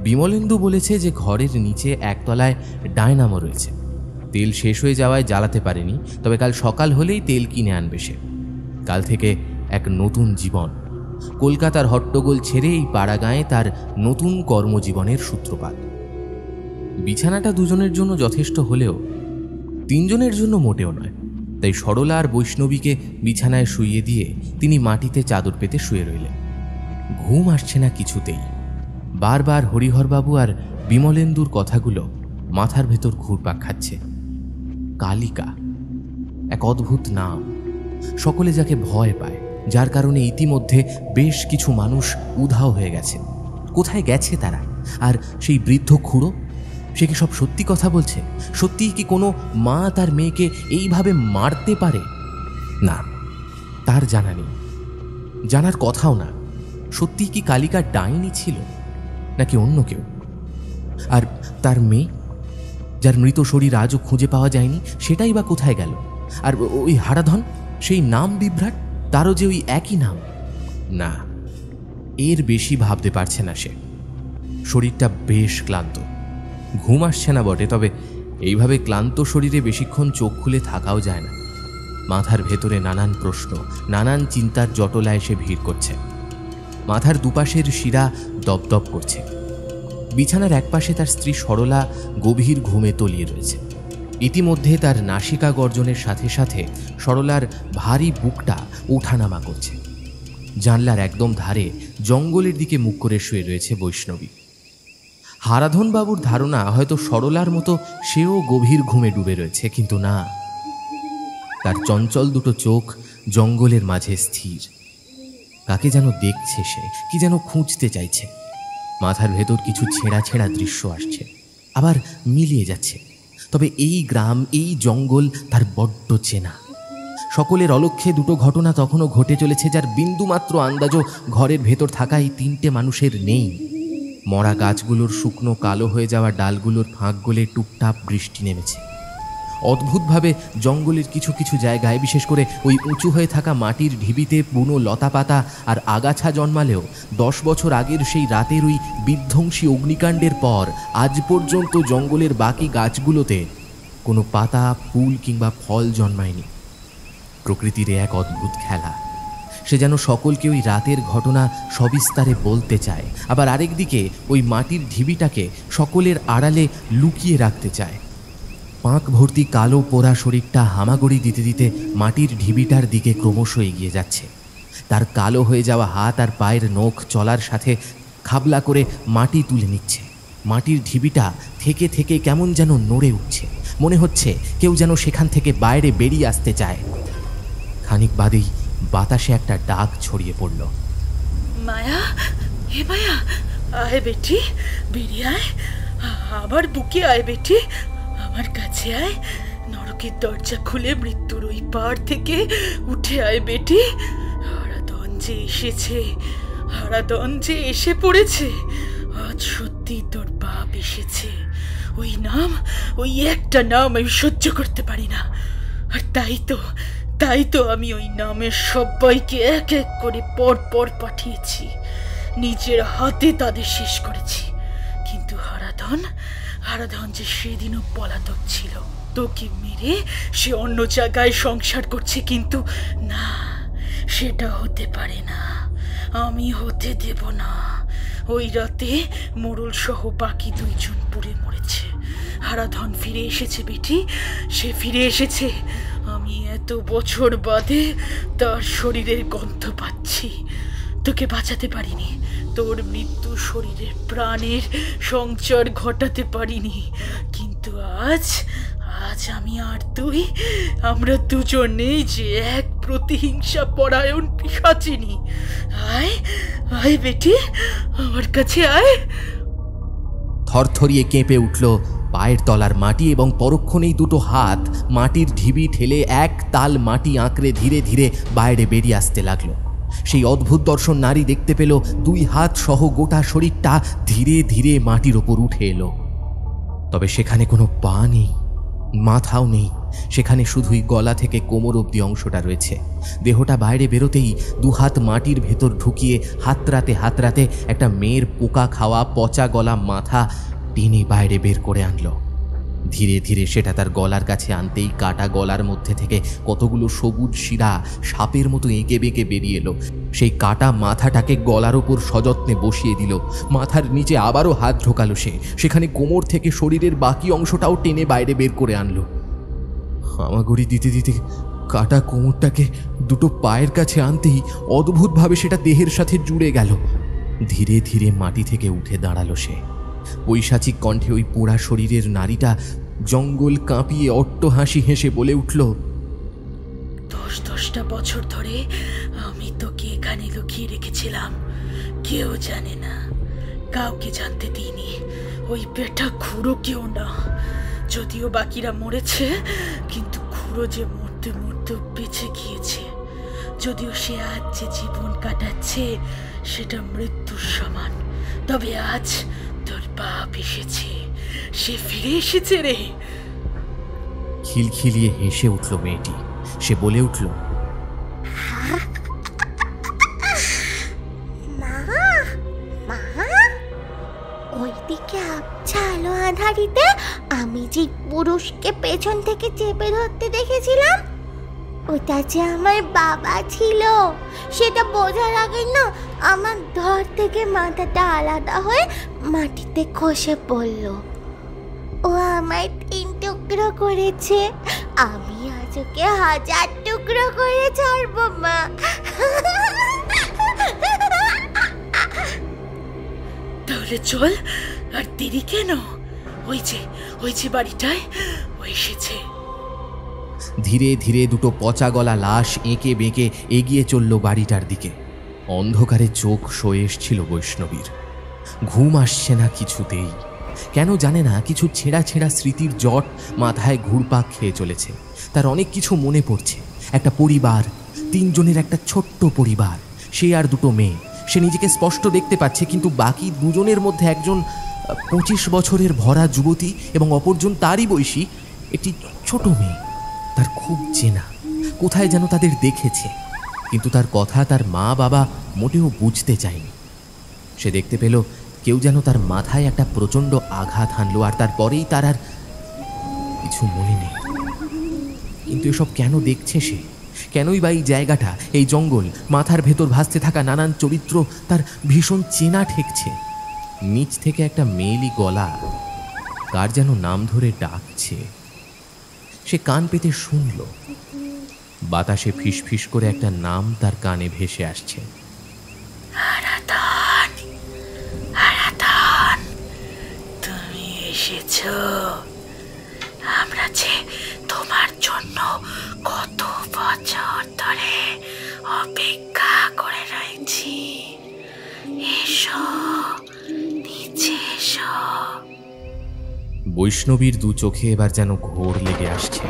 বিমলেন্দু বলেছে যে ঘরের নিচে একতলায় ডায়নামো রয়েছে। তেল শেষ হয়ে যাওয়ায় জ্বালাতে পারেনি, তবে কাল সকাল হলেই তেল কিনে আনবে সে। কাল থেকে এক নতুন জীবন। কলকাতার হট্টগোল ছেড়ে এই পাড়াগাঁয়ে তার নতুন কর্মজীবনের সূত্রপাত। বিছানাটা দুজনের জন্য যথেষ্ট হলেও তিনজনের জন্য মোটেও নয়। তাই সরলা আর বৈষ্ণবীকে বিছানায় শুইয়ে দিয়ে তিনি মাটিতে চাদর পেতে শুয়ে রইলেন। ঘুম আসছে না কিছুতেই। বারবার হরিহরবাবু আর বিমলেন্দুর কথাগুলো মাথার ভেতর ঘুরপাক খাচ্ছে। কালিকা, এক অদ্ভুত নাম, সকলে যাকে ভয় পায়, যার কারণে ইতিমধ্যে বেশ কিছু মানুষ উধাও হয়ে গেছে। কোথায় গেছে তারা? আর সেই বৃদ্ধ খুড়ো, সে কি সব সত্যি কথা বলছে? সত্যিই কি কোনো মা তার মেয়েকে এইভাবে মারতে পারে? না, তার জানা নেই, জানার কথাও না। সত্যিই কি কালিকা ডাইনি ছিল, নাকি অন্য কেউ? আর তার মেয়ে, যার মৃত শরীর আজও খুঁজে পাওয়া যায়নি, সেটাই বা কোথায় গেল? আর ওই হারাধন, সেই নাম বিভ্রাট, তারও যে ওই একই নাম। না, এর বেশি ভাবতে পারছে না সে। শরীরটা বেশ ক্লান্ত, ঘুম আসছে না বটে, তবে এইভাবে ক্লান্ত শরীরে বেশিক্ষণ চোখ খুলে থাকাও যায় না। মাথার ভেতরে নানান প্রশ্ন, নানান চিন্তার জটলা এসে ভিড় করছে। মাথার দুপাশের শিরা দপদপ করছে। বিছানার একপাশে তার স্ত্রী সরলা গভীর ঘুমে তলিয়ে রয়েছে। ইতিমধ্যে তার নাসিকা গর্জনের সাথে সাথে সরলার ভারী বুকটা ওঠানামা করছে। জানলার একদম ধারে জঙ্গলের দিকে মুখ করে শুয়ে রয়েছে বৈষ্ণবী। হারাধনবাবুর ধারণা হয়তো সরলার মতো সেও গভীর ঘুমে ডুবে রয়েছে, কিন্তু না, তার চঞ্চল দুটো চোখ জঙ্গলের মাঝে স্থির। কাকে যেন দেখছে সে, কি যেন খুঁজতে চাইছে। মাথার ভেতর কিছু ছেঁড়া ছেঁড়া দৃশ্য আসছে, আবার মিলিয়ে যাচ্ছে। তবে এই গ্রাম, এই জঙ্গল তার বড্ড চেনা। সকলের অলক্ষ্যে দুটো ঘটনা তখনও ঘটে চলেছে, যার বিন্দুমাত্র আন্দাজও ঘরের ভেতর থাকা এই তিনটে মানুষের নেই। মরা গাছগুলোর শুকনো কালো হয়ে যাওয়া ডালগুলোর ফাঁক গলে টুপটাপ বৃষ্টি নেমেছে। অদ্ভুতভাবে জঙ্গলের কিছু কিছু জায়গায়, বিশেষ করে ওই উঁচু হয়ে থাকা মাটির ঢিবিতে বুনো লতাপাতা আর আগাছা জন্মালেও 10 বছর আগের সেই রাতের ওই বিধ্বংসী অগ্নিকাণ্ডের পর আজ পর্যন্ত জঙ্গলের বাকি গাছগুলোতে কোনো পাতা, ফুল কিংবা ফল জন্মায়নি। প্রকৃতির এক অদ্ভুত খেলা। সে যেন সকলকে ওই রাতের ঘটনা সবিস্তারে বলতে চায়, আবার আরেকদিকে ওই মাটির ঢিবিটাকে সকলের আড়ালে লুকিয়ে রাখতে চায়। পাঁক ভর্তি কালো পোড়া শরীরটা হামাগুড়ি দিতে দিতে মাটির ঢিবিটার দিকে ক্রমশ এগিয়ে যাচ্ছে। তার কালো হয়ে যাওয়া হাত আর পায়ের নখ চলার সাথে খাবলা করে মাটি তুলে নিচ্ছে। মাটির ঢিবিটা থেকে থেকে কেমন যেন নড়ে উঠছে। মনে হচ্ছে কেউ যেন সেখান থেকে বাইরে বেরিয়ে আসতে চায়। খানিক বাদেই বাতাসে একটা ডাক ছড়িয়ে পড়ল। মায়া, হে মায়া, আয় বেটি, বেরিয়ে আয়, আবার বুকে আয় বেটি, আমার কাছে আয়। নরকের দরজা খুলে মৃত্যুর ওই পাড় থেকে উঠে আয় বেটি। হারাধন যে এসেছে, হারাধন যে এসে পড়েছে। আজ সত্যি তোর বাপ এসেছে। ওই নাম, ওই একটা নাম আমি সহ্য করতে পারি না। আর তাই তো আমি ওই নামের সবাইকে এক এক করে পর পর পাঠিয়েছি, নিজের হাতে তাদের শেষ করেছি। কিন্তু হারাধন যে সেদিনও পলাতক ছিল। তোকে মেরে সে অন্য জায়গায় সংসার করছে, কিন্তু না, সেটা হতে পারে না, আমি হতে দেব না। ওই রাতে মোড়ল সহ বাকি 2 জন পুড়ে মরেছে। হারাধন ফিরে এসেছে বেটি, সে ফিরে এসেছে। আমি এত বছর বাদে তার শরীরের গন্ধ পাচ্ছি। তোকে বাঁচাতে পারিনি, তোর মৃত্যু শরীরের প্রাণের সঞ্চার ঘটাতে পারিনি, কিন্তু আজ আমি আর তুই, আমরা দুজনেই যে এক প্রতিহিংসা পরায়ণ পিশাচিনী। আয় আয় বেটি, আমার কাছে আয়। থরথরিয়ে কেঁপে উঠল পায়ের তলার মাটি, এবং পরক্ষণেই দুটো হাত মাটির ঢিবি ঠেলে এক তাল মাটি আঁকড়ে ধীরে ধীরে বাইরে বেরিয়ে আসতে লাগলো। সেই অদ্ভুত দর্শন নারী দেখতে পেল 2 হাত সহ গোটা শরীরটা ধীরে ধীরে মাটির ওপর উঠে এলো। তবে সেখানে কোনো পা নেই, মাথাও নেই, সেখানে শুধুই গলা থেকে কোমর অবধি অংশটা রয়েছে। দেহটা বাইরে বেরোতেই 2 হাত মাটির ভেতর ঢুকিয়ে হাতড়াতে একটা মেয়ের পোকা খাওয়া পচা গলা মাথা টেনে বাইরে বের করে আনলো। ধীরে ধীরে সেটা তার গলার কাছে আনতেই কাটা গলার মধ্যে থেকে কতগুলো সবুজ শিরা সাপের মতো এঁকে বেঁকে বেরিয়ে এলো। সেই কাটা মাথাটাকে গলার ওপর সযত্নে বসিয়ে দিল। মাথার নিচে আবারও হাত ঢোকালো সে, সেখানে কোমর থেকে শরীরের বাকি অংশটাও টেনে বাইরে বের করে আনলো। হামাগুড়ি দিতে দিতে কাটা কোমরটাকে দুটো পায়ের কাছে আনতেই অদ্ভুতভাবে সেটা দেহের সাথে জুড়ে গেল। ধীরে ধীরে মাটি থেকে উঠে দাঁড়ালো সে। পৈশাচিক কণ্ঠে ওই পোড়া শরীরের নারীটা জঙ্গল কাঁপিয়ে অট্ট হাসি হেসে বলে উঠল, 10-10টা বছর ধরে আমি তোকে এখানে লুকিয়ে রেখেছিলাম, কেউ জানে না, কাউকে জানতে দিইনি, ওই বেটা খুড়ো কেউ না। যদিও বাকিরা মরেছে, কিন্তু খুড়ো যে মরতে মরতে বেঁচে গিয়েছে। যদিও সে আজ যে জীবন কাটাচ্ছে সেটা মৃত্যুর সমান, তবে আজ তোর বাপ এসেছে, সে ফিরে এসেছে রে। খিলখিলিয়ে হেসে উঠল মেয়েটি। সে বলে উঠল, ওইদিকে আবছা আলো আধারিতে আমি যে পুরুষকে পেছন থেকে চেপে ধরতে দেখেছিলাম, ওটা যে আমার বাবা ছিল। সেটা বোঝার আগে না আমার ধর থেকে মাথাটা আলাদা হয়ে মাটিতে খসে পড়ল। ও আমায় 3 টুকরো করেছে, আমি আজ ওকে 1000 টুকরো করে ছাড়বো মা। তাহলে চল, আর দেরি কেন? ওই যে বাড়িটায় ও এসেছে। ধীরে ধীরে দুটো পচা গলা লাশ এঁকে বেঁকে এগিয়ে চলল বাড়িটার দিকে। অন্ধকারে চোখ সয়ে এসছিল বৈষ্ণবীর। ঘুম আসছে না কিছুতেই। কেন জানে না, কিছু ছেঁড়া ছেঁড়া স্মৃতির জট মাথায় ঘুরপাক খেয়ে চলেছে। তার অনেক কিছু মনে পড়ছে। একটা পরিবার, 3 জনের একটা ছোট্ট পরিবার, সে আর দুটো মেয়ে। সে নিজেকে স্পষ্ট দেখতে পাচ্ছে, কিন্তু বাকি 2 জনের মধ্যে একজন 25 বছরের ভরা যুবতী এবং অপরজন তারই বয়সী একটি ছোট মেয়ে। তার খুব চেনা, কোথায় যেন তাদের দেখেছে, কিন্তু তার কথা তার মা বাবা মোটেও বুঝতে চায়নি। সে দেখতে পেল কেউ যেন তার মাথায় একটা প্রচণ্ড আঘাত হানলো, আর তারপরেই তার আর কিছু মনে নেই। কিন্তু এসব কেন দেখছে সে? কেনই বা এই জায়গাটা, এই জঙ্গল, মাথার ভেতর ভাসতে থাকা নানান চরিত্র তার ভীষণ চেনা ঠেকছে। নিচ থেকে একটা মেয়েলি গলা কার যেন নাম ধরে ডাকছে। সে কান পেতে শুনল। বাতাসে ফিসফিস করে একটা নাম তার কানে ভেসে আসছে, হারাধন, হারাধন, তুমি এসেছো। আমরা যে তোমার জন্য কত বছর ধরে অপেক্ষা করে রয়েছি। এসো, নিচে এসো। বৈষ্ণবীর 2 চোখে এবার যেন ঘোর লেগে আসছে।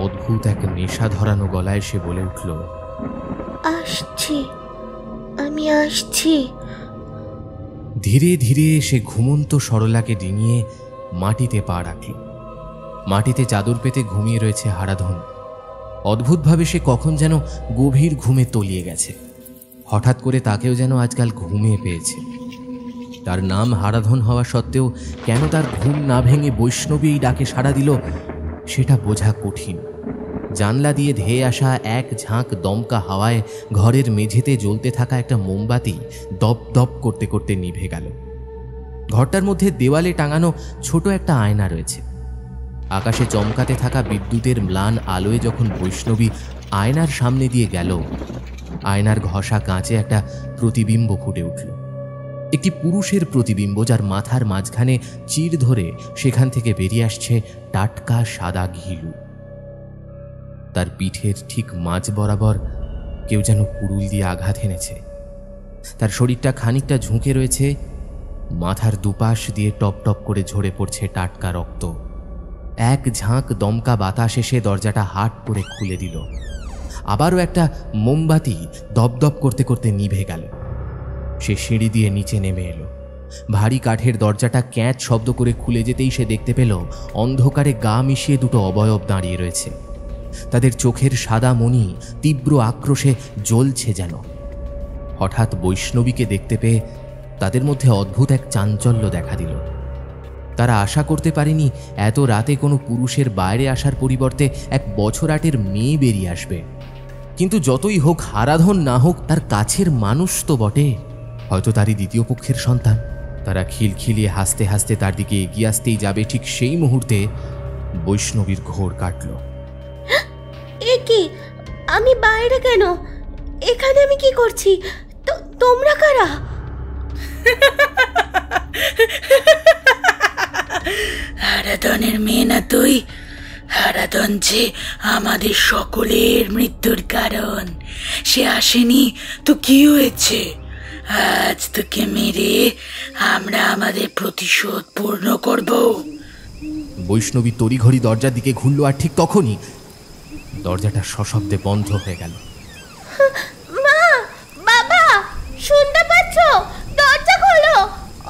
অদ্ভুত এক নেশা ধরানো গলায় সে বলে উঠল, আসছি, আমি আসছি। ধীরে ধীরে সে ঘুমন্ত সরলাকে ডিঙিয়ে মাটিতে পা রাখল। মাটিতে চাদর পেতে ঘুমিয়ে রয়েছে হারাধন। অদ্ভুতভাবে সে কখন যেন গভীর ঘুমে তলিয়ে গেছে। হঠাৎ করে তাকেও যেন আজকাল ঘুমিয়ে পেয়েছে। তার নাম হারাধন হওয়া সত্ত্বেও কেন তার ঘুম না ভেঙে বৈষ্ণবী এই ডাকে সাড়া দিল সেটা বোঝা কঠিন। জানলা দিয়ে ধেয়ে আসা এক ঝাঁক দমকা হাওয়ায় ঘরের মেঝেতে জ্বলতে থাকা একটা মোমবাতি দপ দপ করতে করতে নিভে গেল। ঘরটার মধ্যে দেওয়ালে টাঙানো ছোট একটা আয়না রয়েছে। আকাশে চমকাতে থাকা বিদ্যুতের ম্লান আলোয় যখন বৈষ্ণবী আয়নার সামনে দিয়ে গেল, আয়নার ঘষা কাঁচে একটা প্রতিবিম্ব ফুটে উঠল। একটি পুরুষের প্রতিবিম্ব, যার মাথার মাঝখানে চির ধরে সেখান থেকে বেরিয়ে আসছে টাটকা সাদা ঘিলু। তার পিঠের ঠিক মাঝ বরাবর কেউ যেন কুড়ুল দিয়ে আঘাত এনেছে। তার শরীরটা খানিকটা ঝুঁকে রয়েছে, মাথার দুপাশ দিয়ে টপ টপ করে ঝরে পড়ছে টাটকা রক্ত। এক ঝাঁক দমকা বাতাস এসে দরজাটা হাট করে খুলে দিল। আবারও একটা মোমবাতি দপদপ করতে করতে নিভে গেল। সে সিঁড়ি দিয়ে নিচে নেমে এলো। ভারী কাঠের দরজাটা ক্যাঁচ শব্দ করে খুলে যেতেই সে দেখতে পেল অন্ধকারে গা মিশিয়ে 2 অবয়ব দাঁড়িয়ে রয়েছে। তাদের চোখের সাদা মণি তীব্র আক্রোশে জ্বলছে যেন। হঠাৎ বৈষ্ণবীকে দেখতে পেয়ে তাদের মধ্যে অদ্ভুত এক চাঞ্চল্য দেখা দিল। তারা আশা করতে পারেনি এত রাতে কোনো পুরুষের বাইরে আসার পরিবর্তে এক বছরাটের মেয়ে বেরিয়ে আসবে। কিন্তু যতই হোক, হারাধন না হোক, তার কাছের মানুষ তো বটে, হয়তো তারই দ্বিতীয় পক্ষের সন্তান। তারা খিলখিলিয়ে হাসতে হাসতে তার দিকে এগিয়ে আসতেই যাবে, ঠিক সেই মুহূর্তে বৈষ্ণবীর ঘোর কাটল। এ কি, আমি বাইরে কেন? এখানে আমি কি করছি? তোমরা কারা? হারাধনের মেয়ে না তুই? হারাধন যে আমাদের সকলের মৃত্যুর কারণ। সে আসেনি তো কি হয়েছে? আজ তোকে মেরে আমরা আমাদের প্রতিশোধ পূর্ণ করব। বৈষ্ণবী তড়িঘড়ি দরজার দিকে ঘুরল, আর ঠিক তখনই দরজাটা সশব্দে বন্ধ হয়ে গেল। মা, বাবা, শুনতে পাচ্ছ? দরজা খোলো,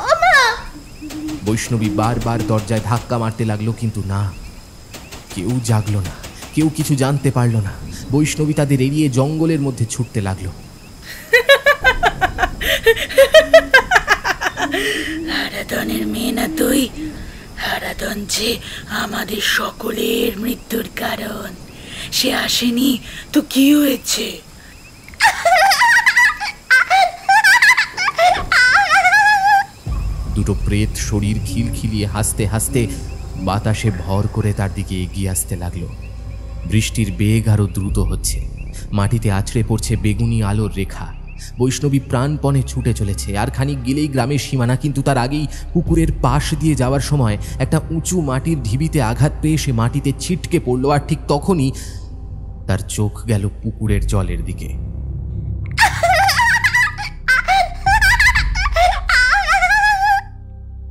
ও মা। বৈষ্ণবী বারবার দরজায় ধাক্কা মারতে লাগলো, কিন্তু না, কেউ জাগলো না, কেউ কিছু জানতে পারল না। বৈষ্ণবী তাদের এড়িয়ে জঙ্গলের মধ্যে ছুটতে লাগলো। হারাধনের মেয়ে না তুই? হারাধন যে আমাদের সকলের মৃত্যুর কারণ। সে আসেনি তো কি হয়েছে? দুটো প্রেত শরীর খিলখিলিয়ে হাসতে হাসতে বাতাসে ভর করে তার দিকে এগিয়ে আসতে লাগলো। বৃষ্টির বেগ আরো দ্রুত হচ্ছে, মাটিতে আছড়ে পড়ছে বেগুনি আলোর রেখা। বৈষ্ণবী প্রাণপণে ছুটে চলেছে, আর খানিক গেলেই গ্রামের সীমানা। কিন্তু তার আগেই পুকুরের পাশ দিয়ে যাওয়ার সময় একটা উঁচু মাটির ঢিবিতে আঘাত পেয়ে সে মাটিতে ছিটকে পড়ল, আর ঠিক তখনই তার চোখ গেল পুকুরের জলের দিকে।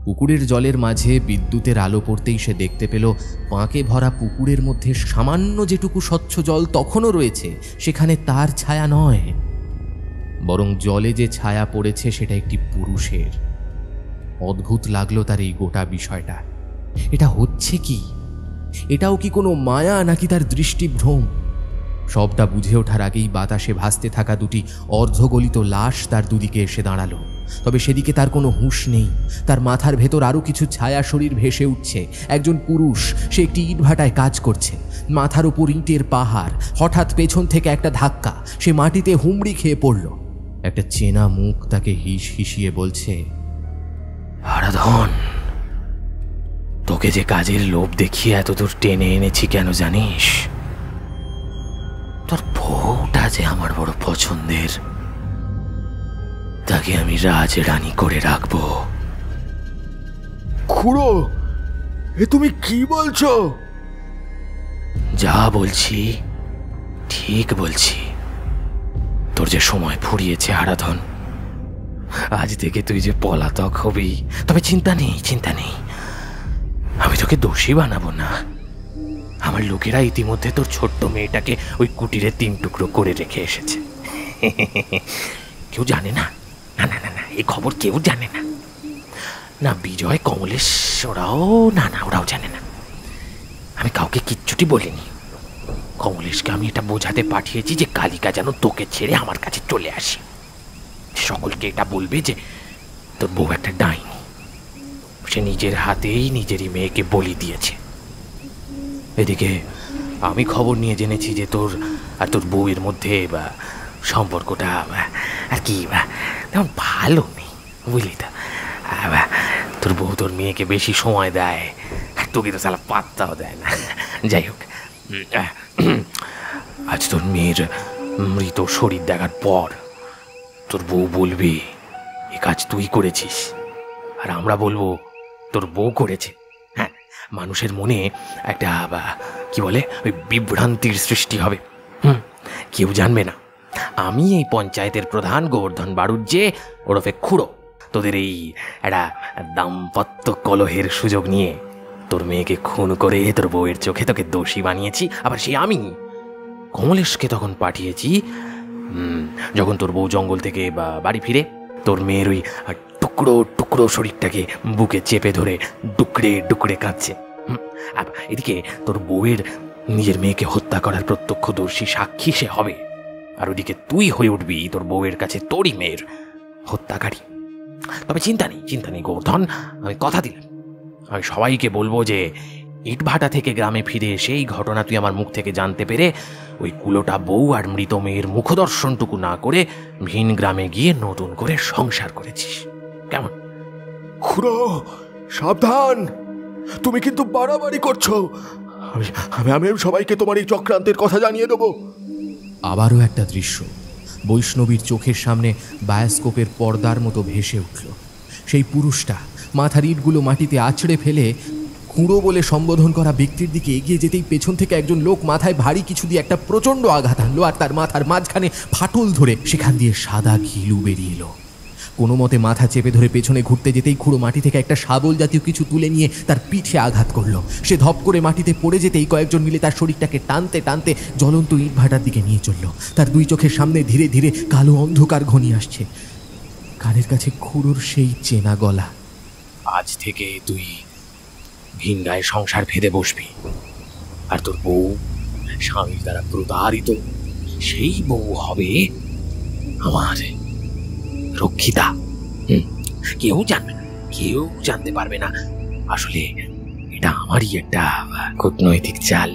পুকুরের জলের মাঝে বিদ্যুতের আলো পড়তেই সে দেখতে পেল পাঁকে ভরা পুকুরের মধ্যে সামান্য যেটুকু স্বচ্ছ জল তখনও রয়েছে, সেখানে তার ছায়া নয়, বরং জলে যে ছায়া পড়েছে সেটা একটি পুরুষের। অদ্ভুত লাগলো তার এই গোটা বিষয়টা। এটা হচ্ছে কি? এটাও কি কোনো মায়া, নাকি তার দৃষ্টিভ্রম? সবটা বুঝে ওঠার আগেই বাতাসে ভাসতে থাকা দুটি অর্ধগলিত লাশ তার দুদিকে এসে দাঁড়ালো। তবে সেদিকে তার কোনো হুঁশ নেই। তার মাথার ভেতর আরও কিছু ছায়া শরীর ভেসে উঠছে। একজন পুরুষ, সে একটি ইটভাটায় কাজ করছে। মাথার উপর ইটের পাহাড়। হঠাৎ পেছন থেকে একটা ধাক্কা, সে মাটিতে হুমড়ি খেয়ে পড়ল। একটা চেনা মুখ তাকে হিস হিসিয়ে বলছে, হারাধন, তোকে যে কাজের লোভ দেখিয়ে এতদূর টেনে এনেছি কেন জানিস? তোর বউটা যে আমার বড় পছন্দের, তাকে আমি রাজরানী করে রাখবো। খুড়ো, এ তুমি কি বলছো? যা বলছি ঠিক বলছি। তোর যে সময় ফুরিয়েছে হারাধন, আজ থেকে তুই যে পলাতক হবি। তবে চিন্তা নেই, চিন্তা নেই, আমি তোকে দোষী বানাবো না। আমার লোকেরা ইতিমধ্যে তোর ছোট্ট মেয়েটাকে ওই কুটিরে 3 টুকরো করে রেখে এসেছে। কেউ জানে না, না না না না, এই খবর কেউ জানে না। না বিজয়, কমলেশ, ওরাও না না, ওরাও জানে না। আমি কাউকে কিচ্ছুটি বলিনি। কমলেশকে আমি এটা বোঝাতে পাঠিয়েছি যে কালিকা যেন তোকে ছেড়ে আমার কাছে চলে আসে। সকলকে এটা বলবে যে তোর বউ একটা ডাইনি, সে নিজের হাতেই নিজেরই মেয়েকে বলি দিয়েছে। এদিকে আমি খবর নিয়ে জেনেছি যে তোর আর তোর বউয়ের মধ্যে সম্পর্কটা আর কি তেমন ভালো নেই, বুঝলি তো। তোর বউ তোর মেয়েকে বেশি সময় দেয়, আর তোকে তো সালা পাত্তাও দেয় না। যাই হোক, আজ তোর মেয়ের মৃত শরীর দেখার পর তোর বউ বলবে এ কাজ তুই করেছিস, আর আমরা বলবো তোর বউ করেছে। হ্যাঁ, মানুষের মনে একটা কি বলে ওই বিভ্রান্তির সৃষ্টি হবে। কেউ জানবে না আমি এই পঞ্চায়েতের প্রধান গোবর্ধন বাড়ুজ্জে ওরফে খুড়ো তোদের এই একটা দাম্পত্য কলহের সুযোগ নিয়ে তোর মেয়েকে খুন করে তোর বউয়ের চোখে তোকে দোষী বানিয়েছি। আবার সে আমি কমলেশকে তখন পাঠিয়েছি, যখন তোর বউ জঙ্গল থেকে বাড়ি ফিরে তোর মেয়ের ওই টুকরো টুকরো শরীরটাকে বুকে চেপে ধরে ডুকরে ডুকরে কাঁদছে। এদিকে তোর বউয়ের নিজের মেয়েকে হত্যা করার প্রত্যক্ষদর্শী সাক্ষী সে হবে, আর ওদিকে তুই হয়ে উঠবি তোর বউয়ের কাছে তোরই মেয়ের হত্যাকারী। তবে চিন্তা নেই, চিন্তা নেই গোবর্ধন, আমি কথা দিলাম আমি সবাইকে বলবো যে ইটভাটা থেকে গ্রামে ফিরে এসে এই ঘটনা তুই আমার মুখ থেকে জানতে পেরে ওই কুলোটা বউ আর মৃত মেয়ের মুখদর্শনটুকু না করে ভিন গ্রামে গিয়ে নতুন করে সংসার করেছিস। কেমন? খুড়ো সাবধান, তুমি কিন্তু বাড়াবাড়ি করছো। আমি সবাইকে তোমার এই চক্রান্তের কথা জানিয়ে দেবো। আবারও একটা দৃশ্য বৈষ্ণবীর চোখের সামনে বায়োস্কোপের পর্দার মতো ভেসে উঠল। সেই পুরুষটা মাথার ইটগুলো মাটিতে আছড়ে ফেলে খুঁড়ো বলে সম্বোধন করা ব্যক্তির দিকে এগিয়ে যেতেই পেছন থেকে একজন লোক মাথায় ভারী কিছু দিয়ে একটা প্রচণ্ড আঘাত আনলো, আর তার মাথার মাঝখানে ফাটল ধরে সেখান দিয়ে সাদা ঘিলু বেরিয়ে এলো। কোনো মতে মাথা চেপে ধরে পেছনে ঘুরতে যেতেই খুঁড়ো মাটি থেকে একটা শাবল জাতীয় কিছু তুলে নিয়ে তার পিঠে আঘাত করলো। সে ধপ করে মাটিতে পড়ে যেতেই কয়েকজন মিলে তার শরীরটাকে টানতে টানতে জ্বলন্ত ইটভাটার দিকে নিয়ে চলল। তার দুই চোখের সামনে ধীরে ধীরে কালো অন্ধকার ঘনিয়ে আসছে। কানের কাছে খুঁড়োর সেই চেনা গলা। আজ থেকে তুই ভিন গায়ে সংসার ফেদে বসবি, আর তোর বউ স্বামীর দ্বারা প্রতারিত সেই বউ হবে আমার রক্ষিতা। কেউ জানবে না, কেউ জানতে পারবে না। আসলে এটা আমারই একটা কূটনৈতিক চাল।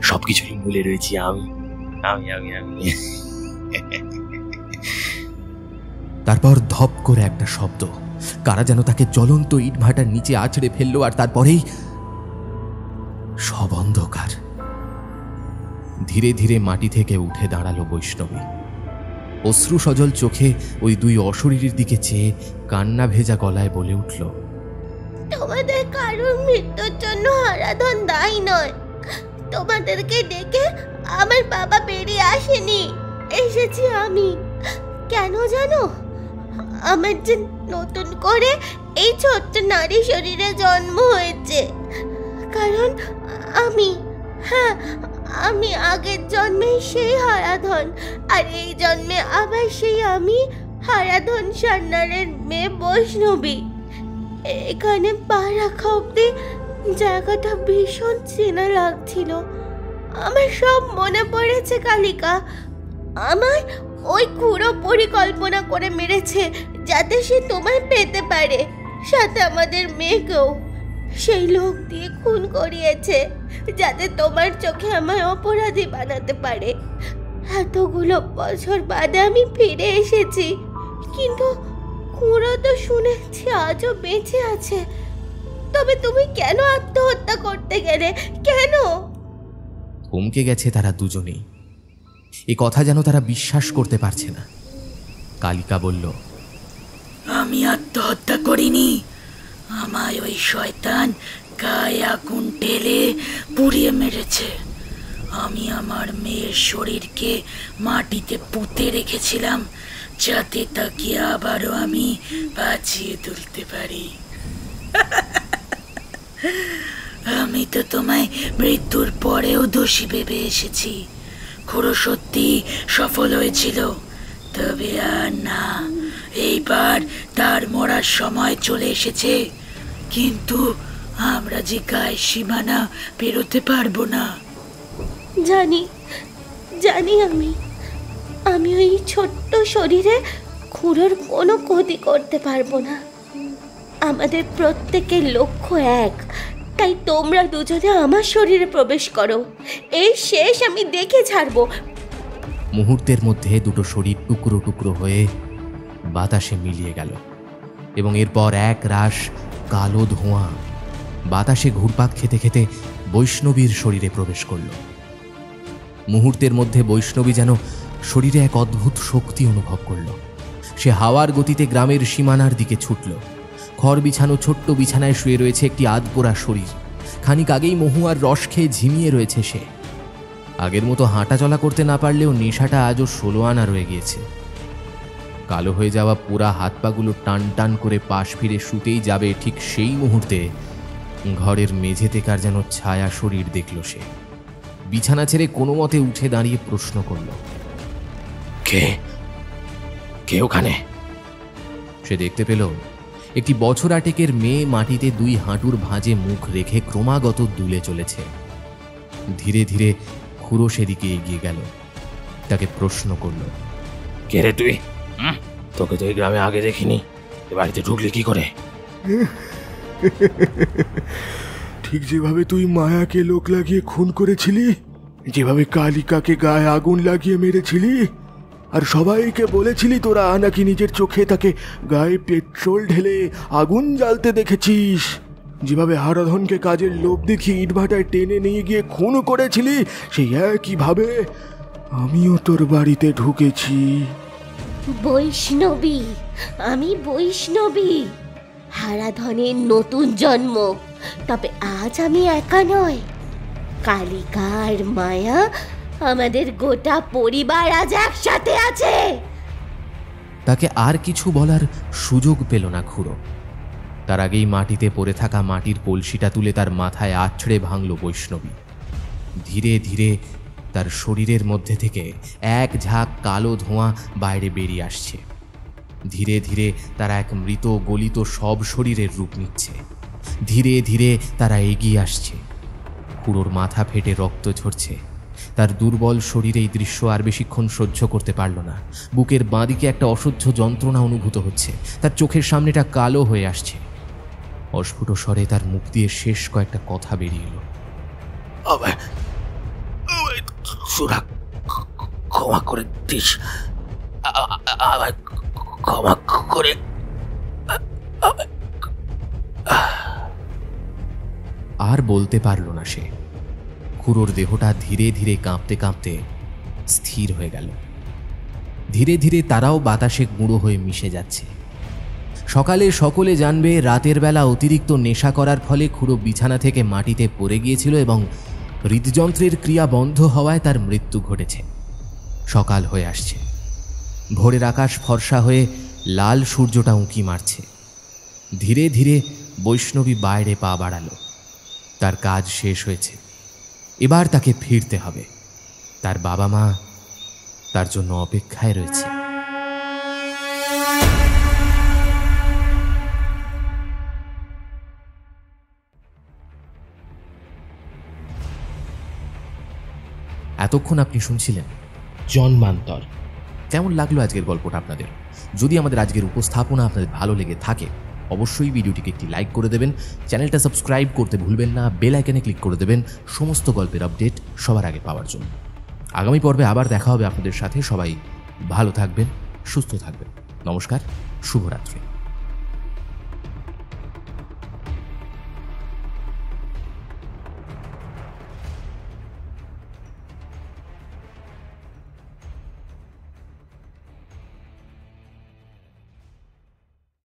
সবকিছুরই মূলে রয়েছি আমি আমি আমি আমি তারপর ধপ করে একটা শব্দ, কারা যেন তাকে জ্বলন্ত ইটভাটার নিচে আছড়ে ফেললো, আর তারপরেই সব অন্ধকার। ধীরে ধীরে মাটি থেকে উঠে দাঁড়ালো বৈষ্ণবী। অশ্রু সজল চোখে ওই দুই অশরীরীর দিকে চেয়ে কান্না ভেজা গলায় বলে উঠল, তোমাদের কারোর মৃত্যুর জন্য হারাধন দায়ী নয়। তোমাদেরকে ডেকে আমার বাবা বেরিয়ে আসেনি, এসেছি আমি। কেন জানো? আমার যে নতুন করে এই ছোট্ট নারী শরীরে জন্ম হয়েছে, কারণ আমি আগের জন্মে সেই হারাধন, আর এই জন্মে আবার সেই আমি হারাধন সান্নারের মেয়ে বৈষ্ণবী। এখানে পা রাখা অব্দি জায়গাটা ভীষণ চেনা লাগছিল। আমার সব মনে পড়েছে কালিকা। আমার ওই খুঁড়ো পরিকল্পনা করে মেরেছে যাতে সে তোমায় পেতে পারে, সাথে আমাদের মেয়েকেও। সেই লোক দিয়ে খুন করিয়েছে যাতে তোমার চোখে আমায় অপরাধী বানাতে পারে। এতগুলো বছর বাদে আমি ফিরে এসেছি, কিন্তু খুঁড়ো তো শুনেছি আজও বেঁচে আছে। তবে তুমি কেন আত্মহত্যা করতে গেলে? কেন? থমকে গেছে তারা দুজনেই। এ কথা যেন তারা বিশ্বাস করতে পারছে না। কালিকা বলল, আমি আত্মহত্যা করিনি। আমায় ওই শয়তান গায়ে আগুন ঢেলে পুড়িয়ে মেরেছে। আমি আমার মেয়ের শরীরকে মাটিতে পুঁতে রেখেছিলাম যাতে তাকে আবারও আমি বাঁচিয়ে তুলতে পারি। আমি তো তোমায় মৃত্যুর পরেও দোষী ভেবে এসেছি। খুঁড়ো সত্যি সফল হয়েছিল, তবে আর না, এইবার তার মরার সময় চলে এসেছে। কিন্তু আমরা যে গায়ের সীমানা পেরোতে পারবো না। জানি আমি ওই ছোট্ট শরীরে খুঁড়োর কোনো ক্ষতি করতে পারবো না। আমাদের প্রত্যেকের লক্ষ্য এক, তাই তোমরা দুজনে আমার শরীরে প্রবেশ করো। এই শেষ আমি দেখে ছাড়বো। মুহূর্তের মধ্যে দুটো শরীর টুকরো টুকরো হয়ে বাতাসে মিলিয়ে গেল, এবং এরপর এক রাশ কালো ধোঁয়া বাতাসে ঘুরপাক খেতে খেতে বৈষ্ণবীর শরীরে প্রবেশ করল। মুহূর্তের মধ্যে বৈষ্ণবী যেন শরীরে এক অদ্ভুত শক্তি অনুভব করল। সে হাওয়ার গতিতে গ্রামের সীমানার দিকে ছুটল। খড় বিছানো ছোট্ট বিছানায় শুয়ে রয়েছে একটি আধপোড়া শরীর। খানিক আগেই মহুয়ার রস খেয়ে ঝিমিয়ে রয়েছে সে। আগের মতো হাঁটা চলা করতে না পারলেও নেশাটা আজও 16 আনা রয়ে গিয়েছে। কালো হয়ে যাওয়া পুরা হাত পাগুলো টান টান করে পাশ ফিরে শুতেই যাবে, ঠিক সেই মুহূর্তে ঘরের মেঝেতে কার যেন ছায়া শরীর দেখল সে। বিছানা ছেড়ে কোনো মতে উঠে দাঁড়িয়ে প্রশ্ন করল, কে ওখানে? সে দেখতে পেল একটি বছর আটেকের মেয়ে মাটিতে 2 হাঁটুর ভাঁজে মুখ রেখে ক্রমাগত দুলে চলেছে। ধীরে ধীরে খুঁড়ো সেদিকে এগিয়ে গেল, তাকে প্রশ্ন করল, কে রে তুই? তোকে তো এই গ্রামে আগে দেখিনি, এ বাড়িতে ঢুকলি কি করে? ঠিক যেভাবে তুই মায়াকে লোক লাগিয়ে খুন করেছিলি, যেভাবে কালিকাকে গায়ে আগুন লাগিয়ে মেরেছিলি, আর সবাইকে বলেছিলি তোরা নাকি নিজের চোখে তাকে গায়ে পেট্রোল ঢেলে আগুন জ্বালতে দেখেছিস, যেভাবে হারাধনকে কাজের লোভ দেখিয়ে ইটভাটায় টেনে নিয়ে গিয়ে খুন করেছিলি, সেই একইভাবে আমিও তোর বাড়িতে ঢুকেছি। বৈষ্ণবী, আমি বৈষ্ণবী, হারাধনের নতুন জন্ম। তবে আজ আমি একা নয়, কালিকা আর মায়া, আমাদের গোটা পরিবার আজ একসাথে আছে। তাকে আর কিছু বলার সুযোগ পেল না খুড়ো। তার আগেই মাটিতে পড়ে থাকা মাটির কলসিটা তুলে তার মাথায় আছড়ে ভাঙল বৈষ্ণবী। ধীরে ধীরে তার শরীরের মধ্যে থেকে এক ঝাঁক কালো ধোঁয়া বাইরে বেরিয়ে আসছে। ধীরে ধীরে তারা এক মৃত গলিত সব শরীরের রূপ নিচ্ছে। ধীরে ধীরে তারা এগিয়ে আসছে। খুড়োর মাথা ফেটে রক্ত ঝরছে। তার দুর্বল শরীরে এই দৃশ্য আর বেশিক্ষণ সহ্য করতে পারল না। বুকের বাঁদিকে একটা অসহ্য যন্ত্রণা অনুভূত হচ্ছে। তার চোখের সামনেটা কালো হয়ে আসছে। অস্ফুট স্বরে তার মুখ দিয়ে শেষ কয়েকটা কথা বেরিয়ে এলো। ক্ষমা করে দিস, ক্ষমা করে। আর বলতে পারল না সে। খুড়োর দেহটা ধীরে ধীরে কাঁপতে কাঁপতে স্থির হয়ে গেল। ধীরে ধীরে তারাও বাতাসে গুঁড়ো হয়ে মিশে যাচ্ছে। সকালে সকলে জানবে রাতের বেলা অতিরিক্ত নেশা করার ফলে খুড়ো বিছানা থেকে মাটিতে পড়ে গিয়েছিল এবং হৃদযন্ত্রের ক্রিয়া বন্ধ হওয়ায় তার মৃত্যু ঘটেছে। সকাল হয়ে আসছে। ভোরের আকাশ ফর্সা হয়ে লাল সূর্যটা উঁকি মারছে। ধীরে ধীরে বৈষ্ণবী বাইরে পা বাড়ালো। তার কাজ শেষ হয়েছে। এবার তাকে ফিরতে হবে। তার বাবা মা তার জন্য অপেক্ষায় রয়েছে। এতক্ষণ আপনি শুনছিলেন জন্মান্তর। কেমন লাগলো আজকের গল্পটা আপনাদের? যদি আমাদের আজকের উপস্থাপনা আপনাদের ভালো লেগে থাকে অবশ্যই ভিডিওটিকে একটি লাইক করে দেবেন, চ্যানেলটা সাবস্ক্রাইব করতে ভুলবেন না, বেল আইকনে ক্লিক করে দেবেন সমস্ত গল্পের আপডেট সবার আগে পাওয়ার জন্য। আগামী পর্বে আবার দেখা হবে আপনাদের সাথে। সবাই ভালো থাকবেন, সুস্থ থাকবেন। নমস্কার, শুভরাত্রি।